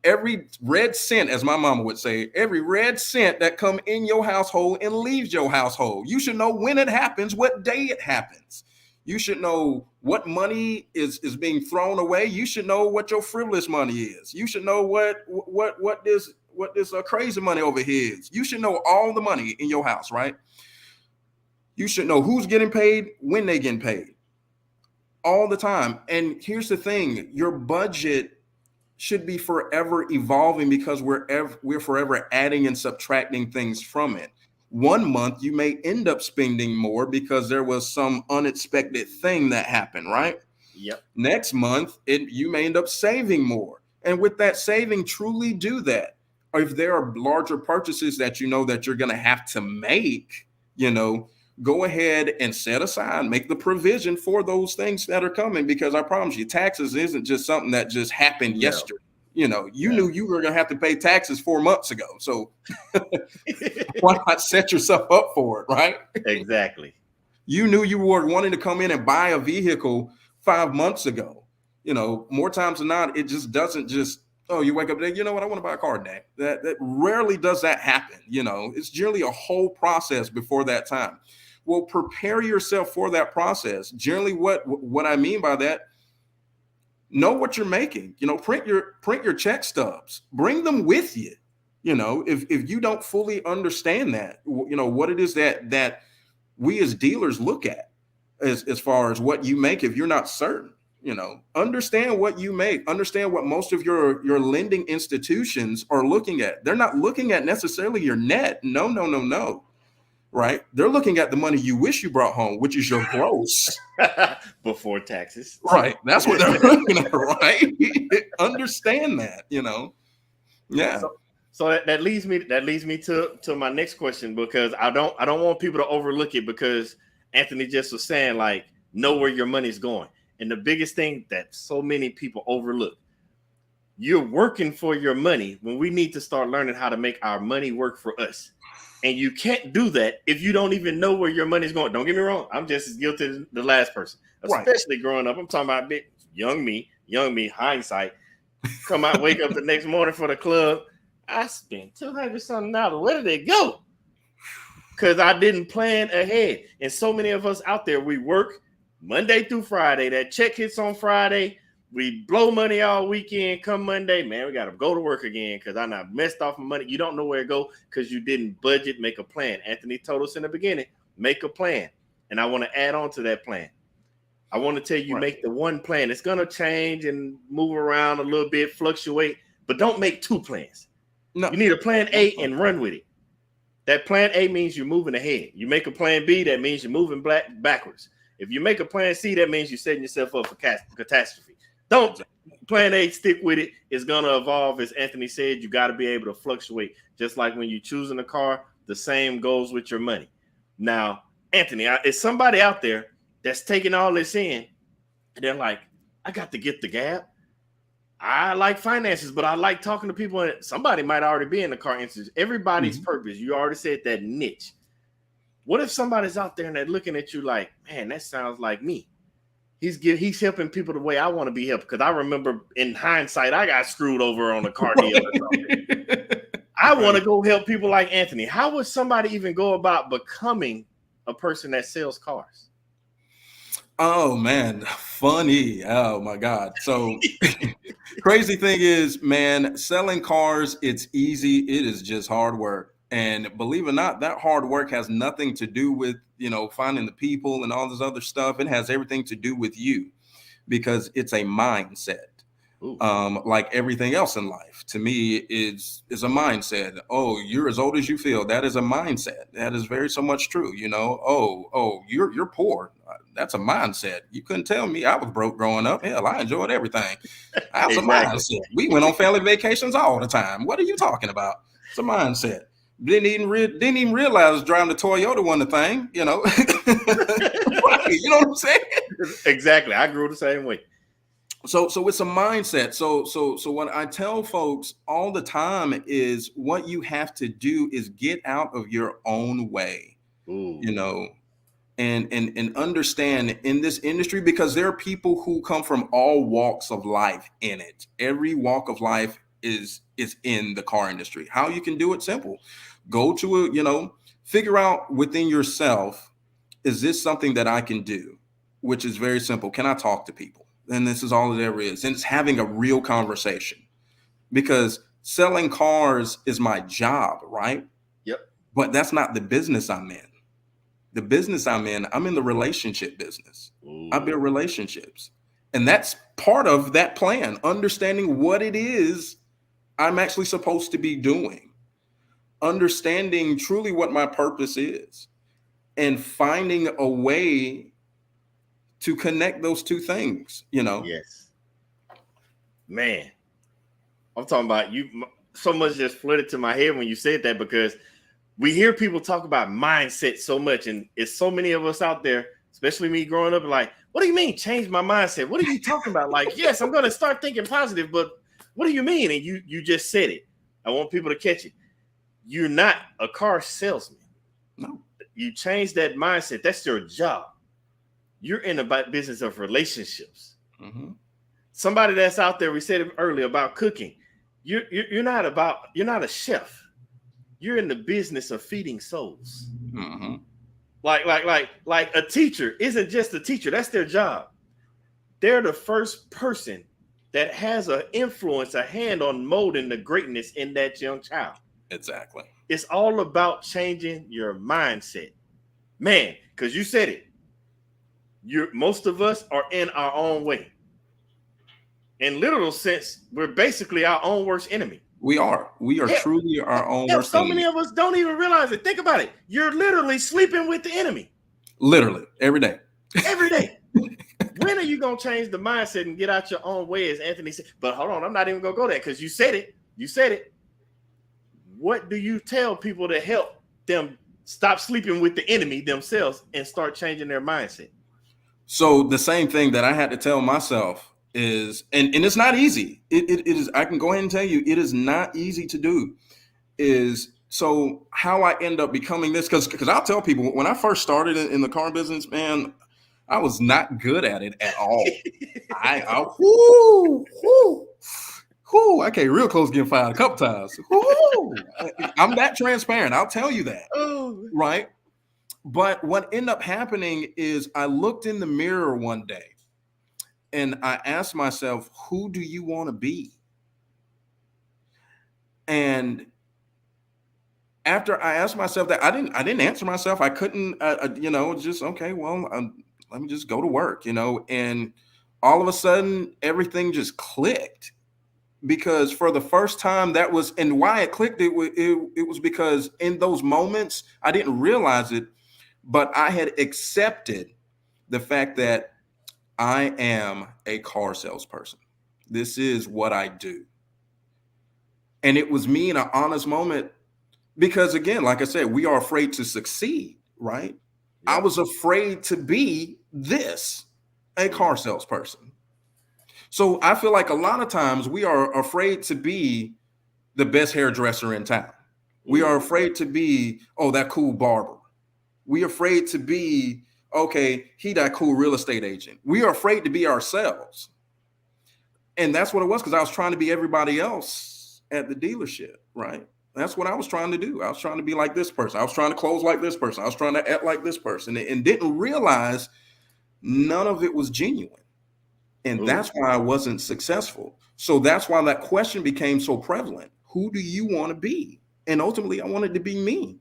every red cent, as my mama would say, every red cent that come in your household and leaves your household. You should know when it happens, what day it happens. You should know what money is being thrown away. You should know what your frivolous money is. You should know what this crazy money over here is. You should know all the money in your house, right? You should know who's getting paid, when they getting paid, all the time. And here's the thing: your budget should be forever evolving, because we're forever adding and subtracting things from it. One month you may end up spending more because there was some unexpected thing that happened, right? Yep. Next month you may end up saving more, and with that saving, truly do that. Or if there are larger purchases that you know that you're going to have to make, go ahead and set aside, make the provision for those things that are coming, because I promise you, taxes isn't just something that just happened yesterday. You knew you were going to have to pay taxes 4 months ago. So why not set yourself up for it, right? Exactly. You knew you were wanting to come in and buy a vehicle 5 months ago. More times than not, it just doesn't just, oh, you wake up today, you know what, I want to buy a car today. That rarely does that happen. It's generally a whole process before that time. Well, prepare yourself for that process. Generally, what I mean by that, know what you're making. Print your check stubs. Bring them with you. If you don't fully understand that, what it is that we as dealers look at as far as what you make, if you're not certain, understand what you make. Understand what most of your lending institutions are looking at. They're not looking at necessarily your net. No. Right? They're looking at the money you wish you brought home, which is your gross. Before taxes. Right. That's what they're looking at, right? Understand that, Yeah. So that leads me to my next question, because I don't want people to overlook it, because Anthony just was saying, like, know where your money's going. And the biggest thing that so many people overlook, you're working for your money when we need to start learning how to make our money work for us. And you can't do that if you don't even know where your money's going. Don't get me wrong. I'm just as guilty as the last person, especially growing up. I'm talking about young me, hindsight. Come out, wake up the next morning for the club. I spent $200-something. Where did it go? Because I didn't plan ahead. And so many of us out there, we work Monday through Friday. That check hits on Friday. We blow money all weekend. Come Monday, man, we got to go to work again because I not messed off my money. You don't know where to go because you didn't budget, make a plan. Anthony told us in the beginning, make a plan. And I want to add on to that plan. I want to tell you, make the one plan. It's going to change and move around a little bit, fluctuate, but don't make two plans. No. You need a plan A and run with it. That plan A means you're moving ahead. You make a plan B, that means you're moving backwards. If you make a plan C, that means you're setting yourself up for catastrophe. Don't plan A, stick with it. It's going to evolve. As Anthony said, you got to be able to fluctuate. Just like when you're choosing a car, the same goes with your money. Now, Anthony, is somebody out there that's taking all this in, and they're like, I got to get the gap. I like finances, but I like talking to people. And somebody might already be in the car industry. Everybody's purpose. You already said that niche. What if somebody's out there and they're looking at you like, man, that sounds like me. He's helping people the way I want to be helped. Because I remember in hindsight, I got screwed over on a car deal or something. I want to go help people like Anthony. How would somebody even go about becoming a person that sells cars? Oh man, funny. Oh my God. So crazy thing is, man, selling cars, it's easy. It is just hard work. And believe it or not, that hard work has nothing to do with, finding the people and all this other stuff. It has everything to do with you, because it's a mindset. Like everything else in life, to me, is a mindset. Oh, you're as old as you feel. That is a mindset. That is very so much true. Oh, you're poor. That's a mindset. You couldn't tell me I was broke growing up. Hell, I enjoyed everything. That's a mindset. We went on family vacations all the time. What are you talking about? It's a mindset. Didn't even realize driving the Toyota wasn't a thing. Right, you know what I'm saying? Exactly. I grew the same way. So it's a mindset. So what I tell folks all the time is what you have to do is get out of your own way. And understand in this industry, because there are people who come from all walks of life in it. Every walk of life is in the car industry. How you can do it? Simple. Go to figure out within yourself, is this something that I can do? Which is very simple. Can I talk to people? And this is all it ever is. And it's having a real conversation, because selling cars is my job, right? Yep. But that's not the business I'm in. The business I'm in the relationship business. I build relationships. And that's part of that plan, understanding what it is I'm actually supposed to be doing, understanding truly what my purpose is, and finding a way to connect those two things, Yes. Man, I'm talking about you. So much just flooded to my head when you said that, because we hear people talk about mindset so much, and it's so many of us out there, especially me growing up, like, what do you mean change my mindset? What are you talking about? Like, yes, I'm going to start thinking positive, but what do you mean? And you just said it. I want people to catch it. You're not a car salesman. No. You change that mindset. That's your job. You're in the business of relationships. Somebody that's out there, we said it earlier about cooking. You're not a chef. You're in the business of feeding souls. Like a teacher isn't just a teacher. That's their job. They're the first person that has an influence, a hand on molding the greatness in that young child. Exactly. It's all about changing your mindset, man. Because you said it. Most of us are in our own way. In literal sense, we're basically our own worst enemy. We are truly our own worst so enemy. Many of us don't even realize it. Think about it. You're literally sleeping with the enemy. Literally every day. Every day. When are you going to change the mindset and get out your own way, as Anthony said? But hold on, I'm not even going to go there, because you said it. You said it. What do you tell people to help them stop sleeping with the enemy themselves and start changing their mindset? So the same thing that I had to tell myself is, and it's not easy. It is, I can go ahead and tell you, it is not easy to do. So how I end up becoming this, because I'll tell people, when I first started in the car business, man, I was not good at it at all. I came real close to getting fired a couple times. I'm that transparent. I'll tell you that. Right. But what ended up happening is I looked in the mirror one day and I asked myself, who do you want to be? And after I asked myself that, I didn't answer myself. I couldn't, just, okay, well, let me just go to work, and all of a sudden everything just clicked, because for the first time that was, and why it clicked, it was because in those moments, I didn't realize it, but I had accepted the fact that I am a car salesperson. This is what I do. And it was me in an honest moment, because again, like I said, we are afraid to succeed, right? Yeah. I was afraid to be this a car salesperson? So I feel like a lot of times we are afraid to be the best hairdresser in town. We are afraid to be, oh, that cool barber. We are afraid to be, okay, he that cool real estate agent. We are afraid to be ourselves. And that's what it was, because I was trying to be everybody else at the dealership, right? That's what I was trying to do. I was trying to be like this person. I was trying to close like this person. I was trying to act like this person, and didn't realize none of it was genuine. And that's why I wasn't successful. So that's why that question became so prevalent. Who do you want to be? And ultimately, I wanted to be me.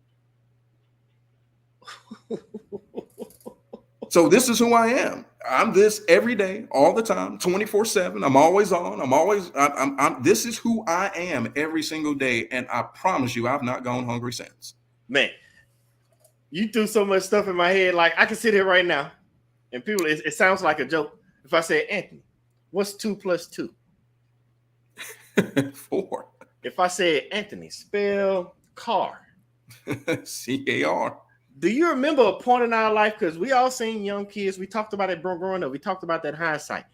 So this is who I am. I'm this every day, all the time, 24/7. I'm always on. This is who I am every single day. And I promise you, I've not gone hungry since. Man, you do so much stuff in my head. Like, I can sit here right now and people, it sounds like a joke. If I say, Anthony, what's 2 + 2? 4. If I say, Anthony, spell car. C-A-R. Do you remember a point in our life? Because we all seen young kids. We talked about it growing up. We talked about that hindsight.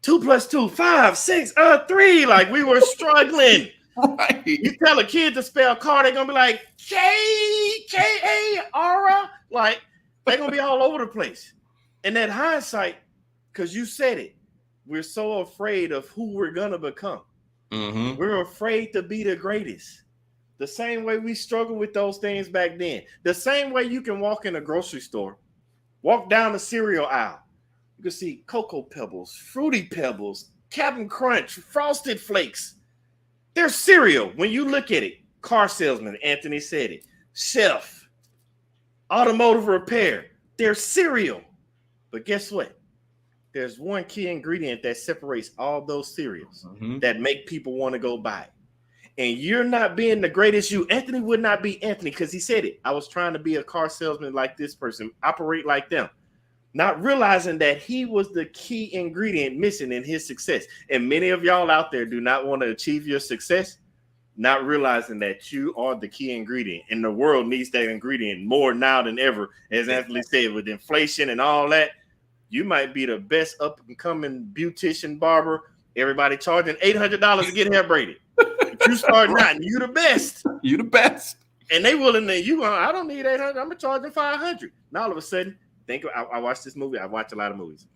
2 + 2, 5, 6, 3. Like, we were struggling. Right. You tell a kid to spell car, they're gonna be like K-A-R-A. Like, they're gonna be all over the place. And that hindsight, because you said it, we're so afraid of who we're gonna become. Mm-hmm. We're afraid to be the greatest. The same way we struggled with those things back then. The same way you can walk in a grocery store, walk down the cereal aisle. You can see Cocoa Pebbles, Fruity Pebbles, Captain Crunch, Frosted Flakes. They're cereal. When you look at it, car salesman, Anthony said it, chef, automotive repair, they're cereal. But guess what? There's one key ingredient that separates all those cereals that make people want to go buy it. And you're not being the greatest you. Anthony would not be Anthony because he said it. I was trying to be a car salesman like this person, operate like them, not realizing that he was the key ingredient missing in his success. And many of y'all out there do not want to achieve your success, not realizing that you are the key ingredient. And the world needs that ingredient more now than ever. As Anthony said, with inflation and all that, you might be the best up-and-coming beautician barber. Everybody charging $800 to get hair braided. If you start not, you the best. You the best. And they willing to, I don't need 800. I'm going to charge them 500. Now, all of a sudden, I watched this movie. I watch a lot of movies.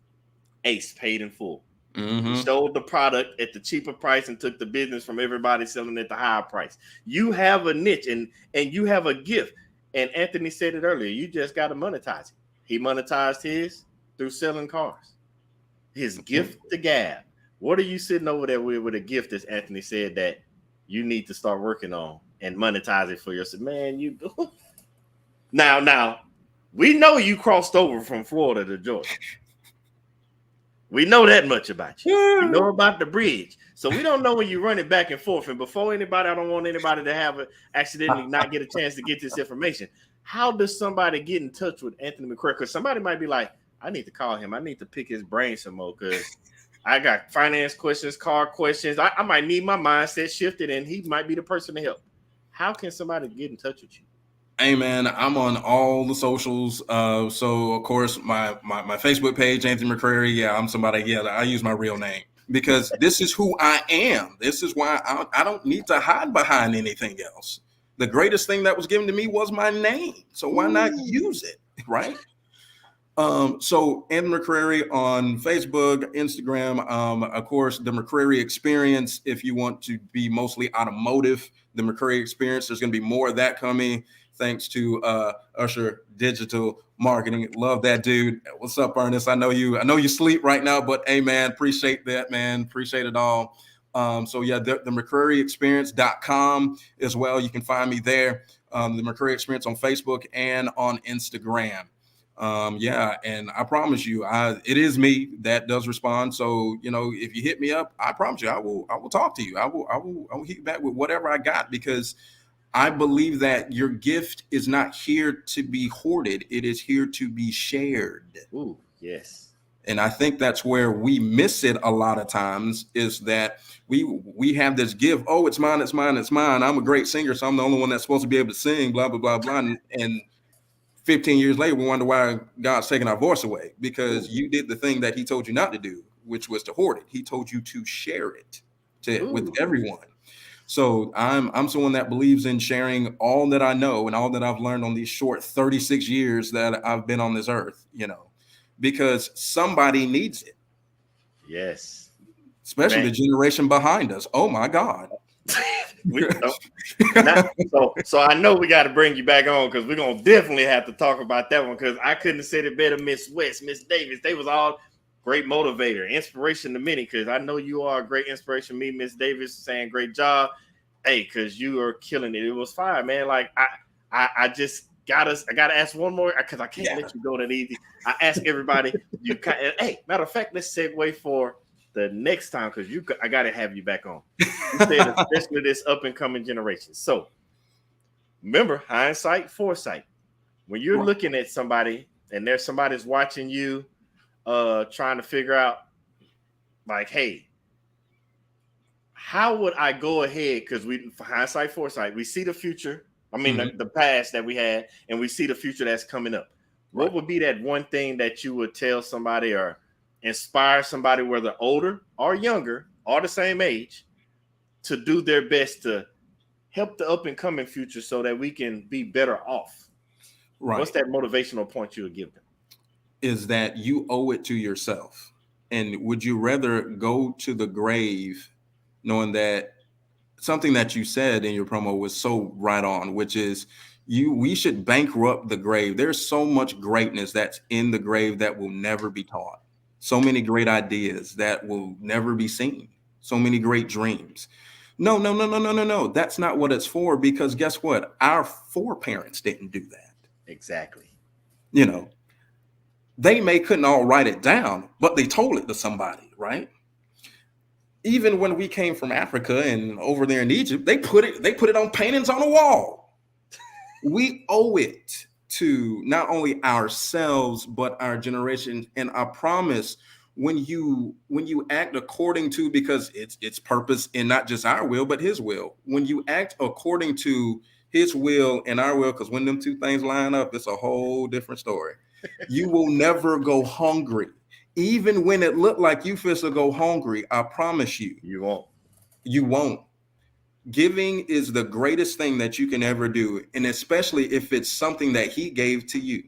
Ace, Paid in Full. He sold the product at the cheaper price and took the business from everybody selling at the higher price. You have a niche and you have a gift. And Anthony said it earlier. You just got to monetize it. He monetized his through selling cars. His gift to gab. What are you sitting over there with a gift, as Anthony said, that you need to start working on and monetize it for yourself? Man, you now we know you crossed over from Florida to Georgia. We know that much about you. We know about the bridge. So we don't know when you're running back and forth. And before anybody, I don't want anybody to have accidentally not get a chance to get this information. How does somebody get in touch with Anthony McCreary? Because somebody might be like, I need to call him. I need to pick his brain some more because I got finance questions, car questions. I might need my mindset shifted, and he might be the person to help. How can somebody get in touch with you? Hey man, I'm on all the socials. So of course my Facebook page, Anthony McCreary. Yeah, I'm somebody. Yeah, I use my real name because this is who I am. This is why I don't need to hide behind anything else. The greatest thing that was given to me was my name. So why not use it, right? So Anthony McCreary on Facebook, Instagram, of course, the McCreary Experience. If you want to be mostly automotive, the McCreary Experience, there's going to be more of that coming. Thanks to Usher Digital Marketing. Love that dude. What's up, Ernest? I know you sleep right now, but hey man, appreciate that, man. Appreciate it all. So yeah, the McCrearyExperience.com as well. You can find me there. The McCreary Experience on Facebook and on Instagram. Yeah, and I promise you, it is me that does respond. So if you hit me up, I promise you, I will talk to you. I will hit you back with whatever I got, because I believe that your gift is not here to be hoarded. It is here to be shared. Ooh, yes. And I think that's where we miss it a lot of times, is that we have this gift. Oh, it's mine, it's mine, it's mine. I'm a great singer, so I'm the only one that's supposed to be able to sing, blah, blah, blah, blah. And 15 years later, we wonder why God's taking our voice away, because you did the thing that he told you not to do, which was to hoard it. He told you to share it with everyone. So I'm someone that believes in sharing all that I know and all that I've learned on these short 36 years that I've been on this earth, because somebody needs it. Yes. Especially the generation behind us. Oh my God. So I know we got to bring you back on, because we're going to definitely have to talk about that one, because I couldn't have said it better. Miss West, Miss Davis, they was all great motivator, inspiration to many, because I know you are a great inspiration to me. Miss Davis saying great job. Hey, because you are killing it. It was fine, man. Like I just I gotta ask one more, because I can't let you go that easy. I ask everybody, hey, matter of fact, let's segue for the next time, because I gotta have you back on. You said especially this up and coming generation. So remember, hindsight, foresight. When you're looking at somebody and there's somebody's watching you, trying to figure out, like, hey, how would I go ahead? Because for hindsight, foresight, we see the future. I mean, the past that we had, and we see the future that's coming up. What would be that one thing that you would tell somebody or inspire somebody, whether older or younger or the same age, to do their best to help the up and coming future so that we can be better off? Right. What's that motivational point you would give them? Is that you owe it to yourself. And would you rather go to the grave knowing that something that you said in your promo was so right on, which is we should bankrupt the grave. There's so much greatness that's in the grave that will never be taught. So many great ideas that will never be seen. So many great dreams. No. That's not what it's for, because guess what? Our foreparents didn't do that. Exactly. They couldn't all write it down, but they told it to somebody, right? Even when we came from Africa and over there in Egypt, they put it on paintings on the wall. We owe it to not only ourselves, but our generation. And I promise, when you act according to, because it's purpose and not just our will, but his will, when you act according to his will and our will, because when them two things line up, it's a whole different story. You will never go hungry. Even when it looked like you feel to go hungry, I promise you. You won't. Giving is the greatest thing that you can ever do. And especially if it's something that he gave to you.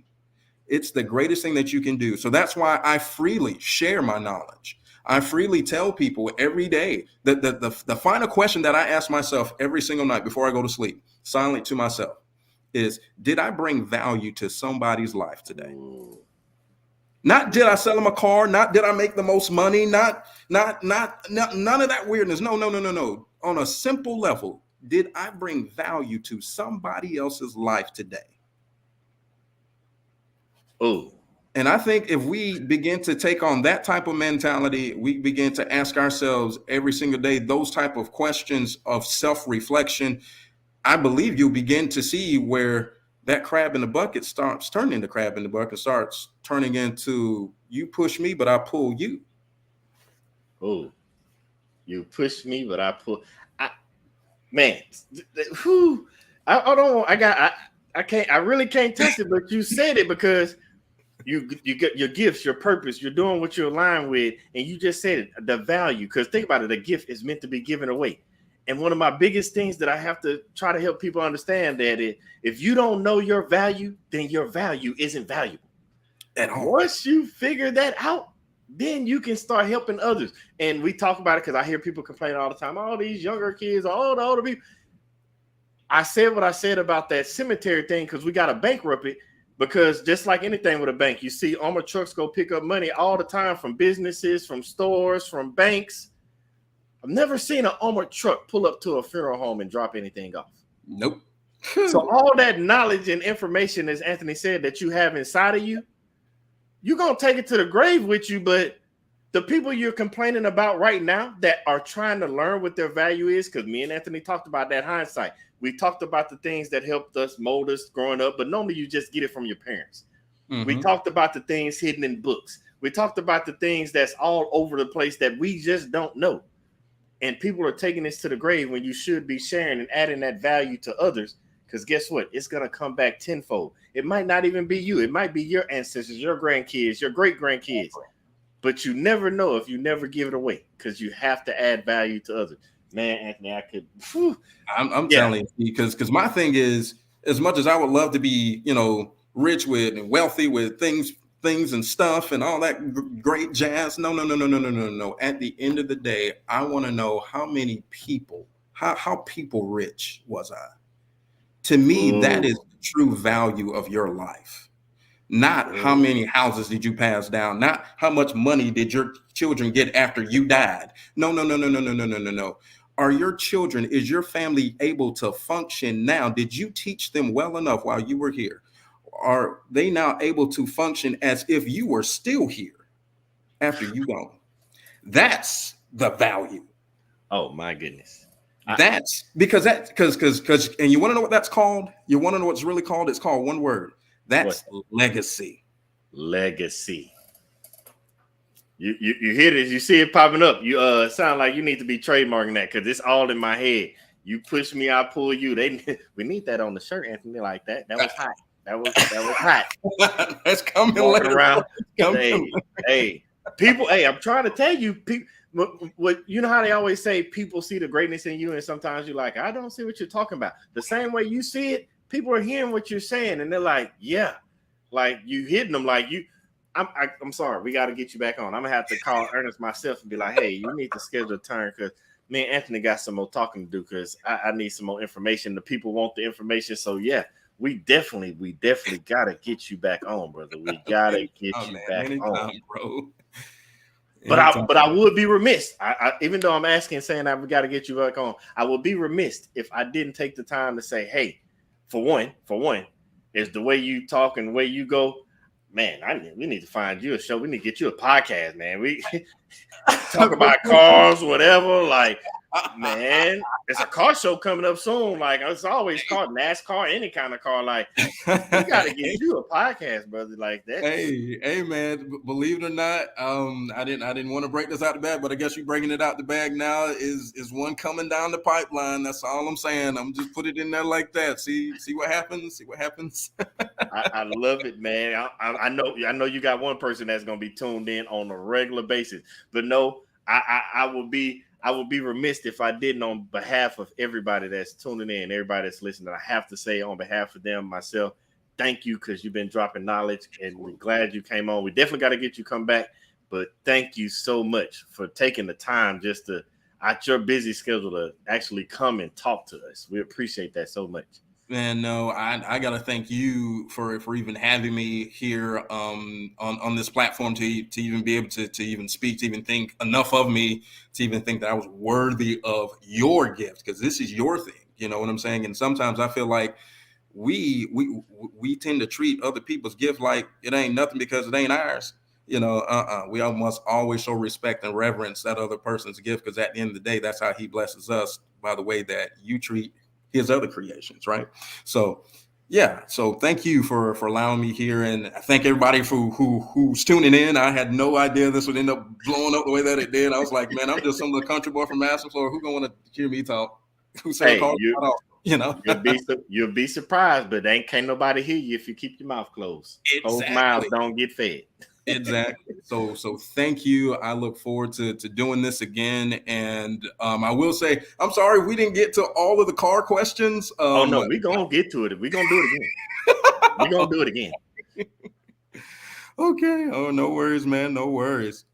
It's the greatest thing that you can do. So that's why I freely share my knowledge. I freely tell people every day that the final question that I ask myself every single night before I go to sleep, silently to myself, is, did I bring value to somebody's life today? Not did I sell them a car, not did I make the most money, not none of that weirdness. No. On a simple level, did I bring value to somebody else's life today? Oh. And I think if we begin to take on that type of mentality, we begin to ask ourselves every single day those type of questions of self-reflection, I believe you'll begin to see where that crab in the bucket starts turning into crab in the bucket, starts turning into, you push me, but I pull you. Oh, you push me, but I pull. I really can't touch it, but you said it, because you get your gifts, your purpose, you're doing what you're aligned with, and you just said it, the value. Because think about it, a gift is meant to be given away. And one of my biggest things that I have to try to help people understand, that if you don't know your value, then your value isn't valuable at all. Once you figure that out, then you can start helping others. And we talk about it because I hear people complain all the time, all these younger kids, all the older people. I said what I said about that cemetery thing because we got to bankrupt it, because just like anything with a bank, you see armored trucks go pick up money all the time from businesses, from stores, from banks. I've never seen an armored truck pull up to a funeral home and drop anything off. Nope. So all that knowledge and information, as Anthony said, that you have inside of you, you're going to take it to the grave with you. But the people you're complaining about right now that are trying to learn what their value is, because me and Anthony talked about that hindsight. We talked about the things that helped us, mold us growing up, but normally you just get it from your parents. Mm-hmm. We talked about the things hidden in books. We talked about the things that's all over the place that we just don't know. And people are taking this to the grave when you should be sharing and adding that value to others. Because guess what? It's going to come back tenfold. It might not even be you. It might be your ancestors, your grandkids, your great grandkids. But you never know if you never give it away, because you have to add value to others. Man, Anthony, I could. I'm telling you, because my thing is, as much as I would love to be, rich with and wealthy with things and stuff and all that great jazz. No. At the end of the day, I want to know how many people, how people rich was I? To me, that is the true value of your life. Not how many houses did you pass down, not how much money did your children get after you died. No. Are your children, is your family able to function now? Did you teach them well enough while you were here? Are they now able to function as if you were still here after you gone? That's the value. Oh my goodness. That's because and you want to know what that's called? You want to know what's really called? It's called one word. That's legacy. Legacy. You hear this? You see it popping up. You sound like you need to be trademarking that, because it's all in my head. You push me, I pull you. We need that on the shirt, Anthony. Like that. That was hot. That was hot. That's coming walking later. Around. Hey, people. Hey, I'm trying to tell you, people. What you know how they always say people see the greatness in you, and sometimes you're like, I don't see what you're talking about. The same way you see it, people are hearing what you're saying, and they're like, yeah, like you hitting them, like you. I'm sorry, we got to get you back on. I'm gonna have to call Ernest myself and be like, hey, you need to schedule a turn, because me and Anthony got some more talking to do, because I need some more information. The people want the information, so yeah. We definitely gotta get you back on, brother. We gotta get you back on, bro. But I would be remiss. I even though I'm asking, saying that we got to get you back on, I would be remiss if I didn't take the time to say, hey, for one, is the way you talk and the way you go, man. We need to find you a show. We need to get you a podcast, man. We talk about cars, whatever. Like, man, there's a car show coming up soon. Like, it's always called NASCAR, any kind of car. Like, we got to get you a podcast, brother. Like that. Hey, man. Believe it or not, I didn't want to break this out the bag, but I guess you're breaking it out the bag now. Is one coming down the pipeline? That's all I'm saying. I'm just put it in there like that. See what happens. See what happens. I love it, man. I know you got one person that's gonna be tuned in on a regular basis, but no, I will be remiss if I didn't, on behalf of everybody that's tuning in, everybody that's listening. I have to say, on behalf of them, myself, thank you, because you've been dropping knowledge, and we're glad you came on. We definitely got to get you come back, but thank you so much for taking the time just to, out your busy schedule, to actually come and talk to us. We appreciate that so much. Man, no, I gotta thank you for even having me here on this platform to even be able to even speak, to even think enough of me to even think that I was worthy of your gift, because this is your thing. You know what I'm saying? And sometimes I feel like we tend to treat other people's gift like it ain't nothing because it ain't ours. We must always show respect and reverence that other person's gift, because at the end of the day, that's how he blesses us, by the way that you treat his other creations, right? So yeah, so thank you for allowing me here, and I thank everybody who's tuning in. I had no idea this would end up blowing up the way that it did. I was like, man, I'm just some little country boy from Master Florida. Who gonna want to hear me talk? Who said you'll be surprised, but can't nobody hear you if you keep your mouth closed. Exactly. Closed mouths don't get fed. Exactly. So thank you. I look forward to doing this again. And I will say, I'm sorry we didn't get to all of the car questions. Oh no, we're gonna get to it. We're gonna do it again. We're gonna do it again. Okay. Oh, no worries, man. No worries.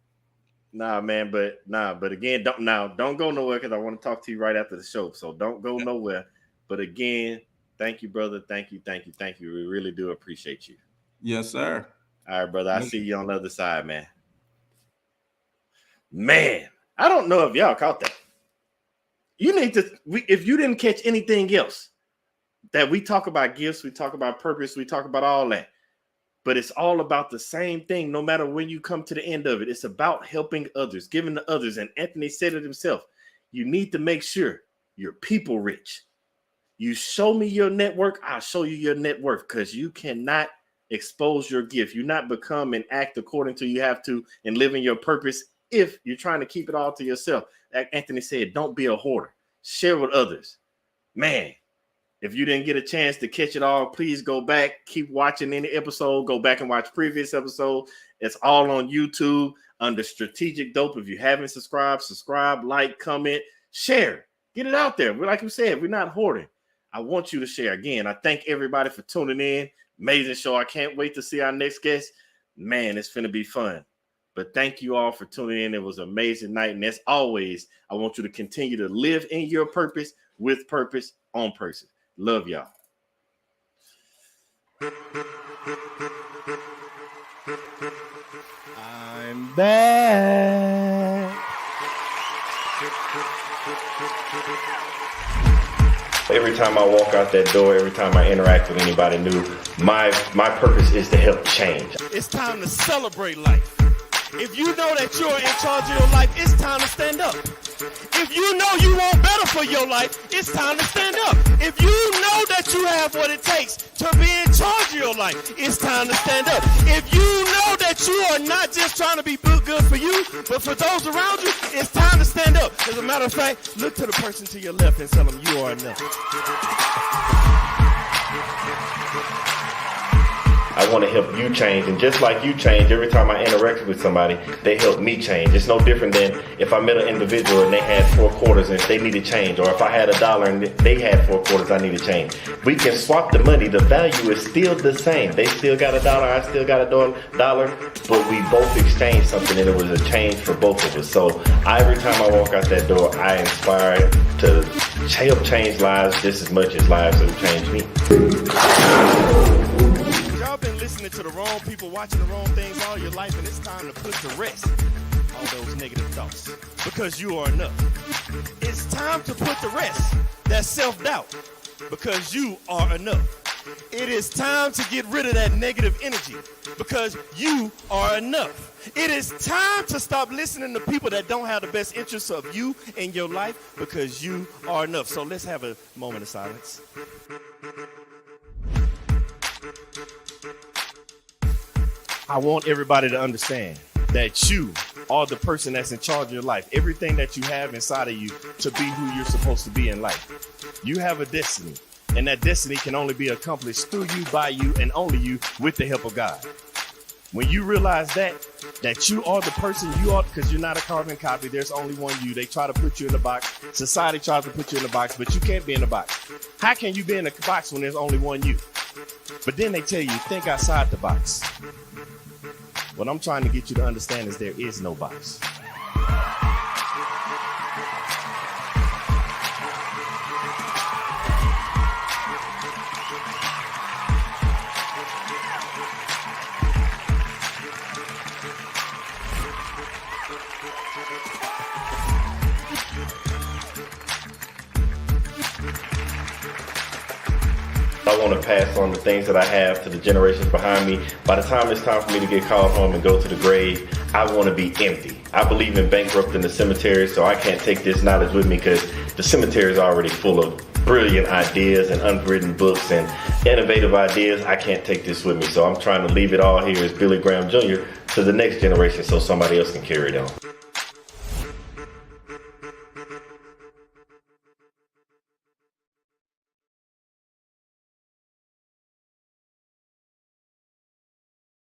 But again, don't go nowhere, because I want to talk to you right after the show. So don't go nowhere. But again, thank you, brother. Thank you. We really do appreciate you. Yes, sir. All right, brother. I see you on the other side, man. Man, I don't know if y'all caught that. You need to, if you didn't catch anything else, that we talk about gifts, we talk about purpose, we talk about all that. But it's all about the same thing, no matter when you come to the end of it. It's about helping others, giving to others. And Anthony said it himself. You need to make sure you're people rich. You show me your network, I'll show you your net worth, because you cannot expose your gift. You not become and act according to you have to and live in your purpose if you're trying to keep it all to yourself. Like Anthony said, don't be a hoarder. Share with others. Man, If you didn't get a chance to catch it all, please go back, keep watching any episode, go back and watch previous episode. It's all on YouTube under Strategic Dope. If you haven't subscribe, like, comment, share, get it out there. Like you said, we're not hoarding. I want you to share. Again, I thank everybody for tuning in. Amazing show. I can't wait to see our next guest. Man, it's finna be fun. But thank you all for tuning in. It was an amazing night. And as always, I want you to continue to live in your purpose, with purpose, on purpose. Love y'all. I'm back. Every time I walk out that door, every time I interact with anybody new, my purpose is to help change. It's time to celebrate life. If you know that you're in charge of your life, it's time to stand up. If you know you want better for your life, it's time to stand up. If you know that you have what it takes to be in charge of your life, it's time to stand up. If you know that you are not just trying to be good for you, but for those around you, it's time to stand up. As a matter of fact, look to the person to your left and tell them you are enough. I want to help you change, and just like you change, every time I interact with somebody, they help me change. It's no different than if I met an individual and they had 4 quarters and they needed change, or if I had $1 and they had 4 quarters, I need to change. We can swap the money. The value is still the same. They still got $1, I still got $1, but we both exchanged something, and it was a change for both of us. So every time I walk out that door, I inspire to help change lives just as much as lives have changed me. Y'all been listening to the wrong people, watching the wrong things all your life, and it's time to put to rest all those negative thoughts, because you are enough. It's time to put to rest that self-doubt, because you are enough. It is time to get rid of that negative energy, because you are enough. It is time to stop listening to people that don't have the best interests of you in your life, because you are enough. So let's have a moment of silence. I want everybody to understand that you are the person that's in charge of your life. Everything that you have inside of you to be who you're supposed to be in life. You have a destiny, and that destiny can only be accomplished through you, by you, and only you, with the help of God. When you realize that you are the person you are, because you're not a carbon copy, there's only one you. They try to put you in a box. Society tries to put you in a box, but you can't be in a box. How can you be in a box when there's only one you? But then they tell you, think outside the box. What I'm trying to get you to understand is there is no box. I want to pass on the things that I have to the generations behind me. By the time it's time for me to get called home and go to the grave, I want to be empty. I believe in bankrupting the cemetery, so I can't take this knowledge with me, because the cemetery is already full of brilliant ideas and unwritten books and innovative ideas. I can't take this with me, so I'm trying to leave it all here as Billy Graham Jr. to the next generation so somebody else can carry it on.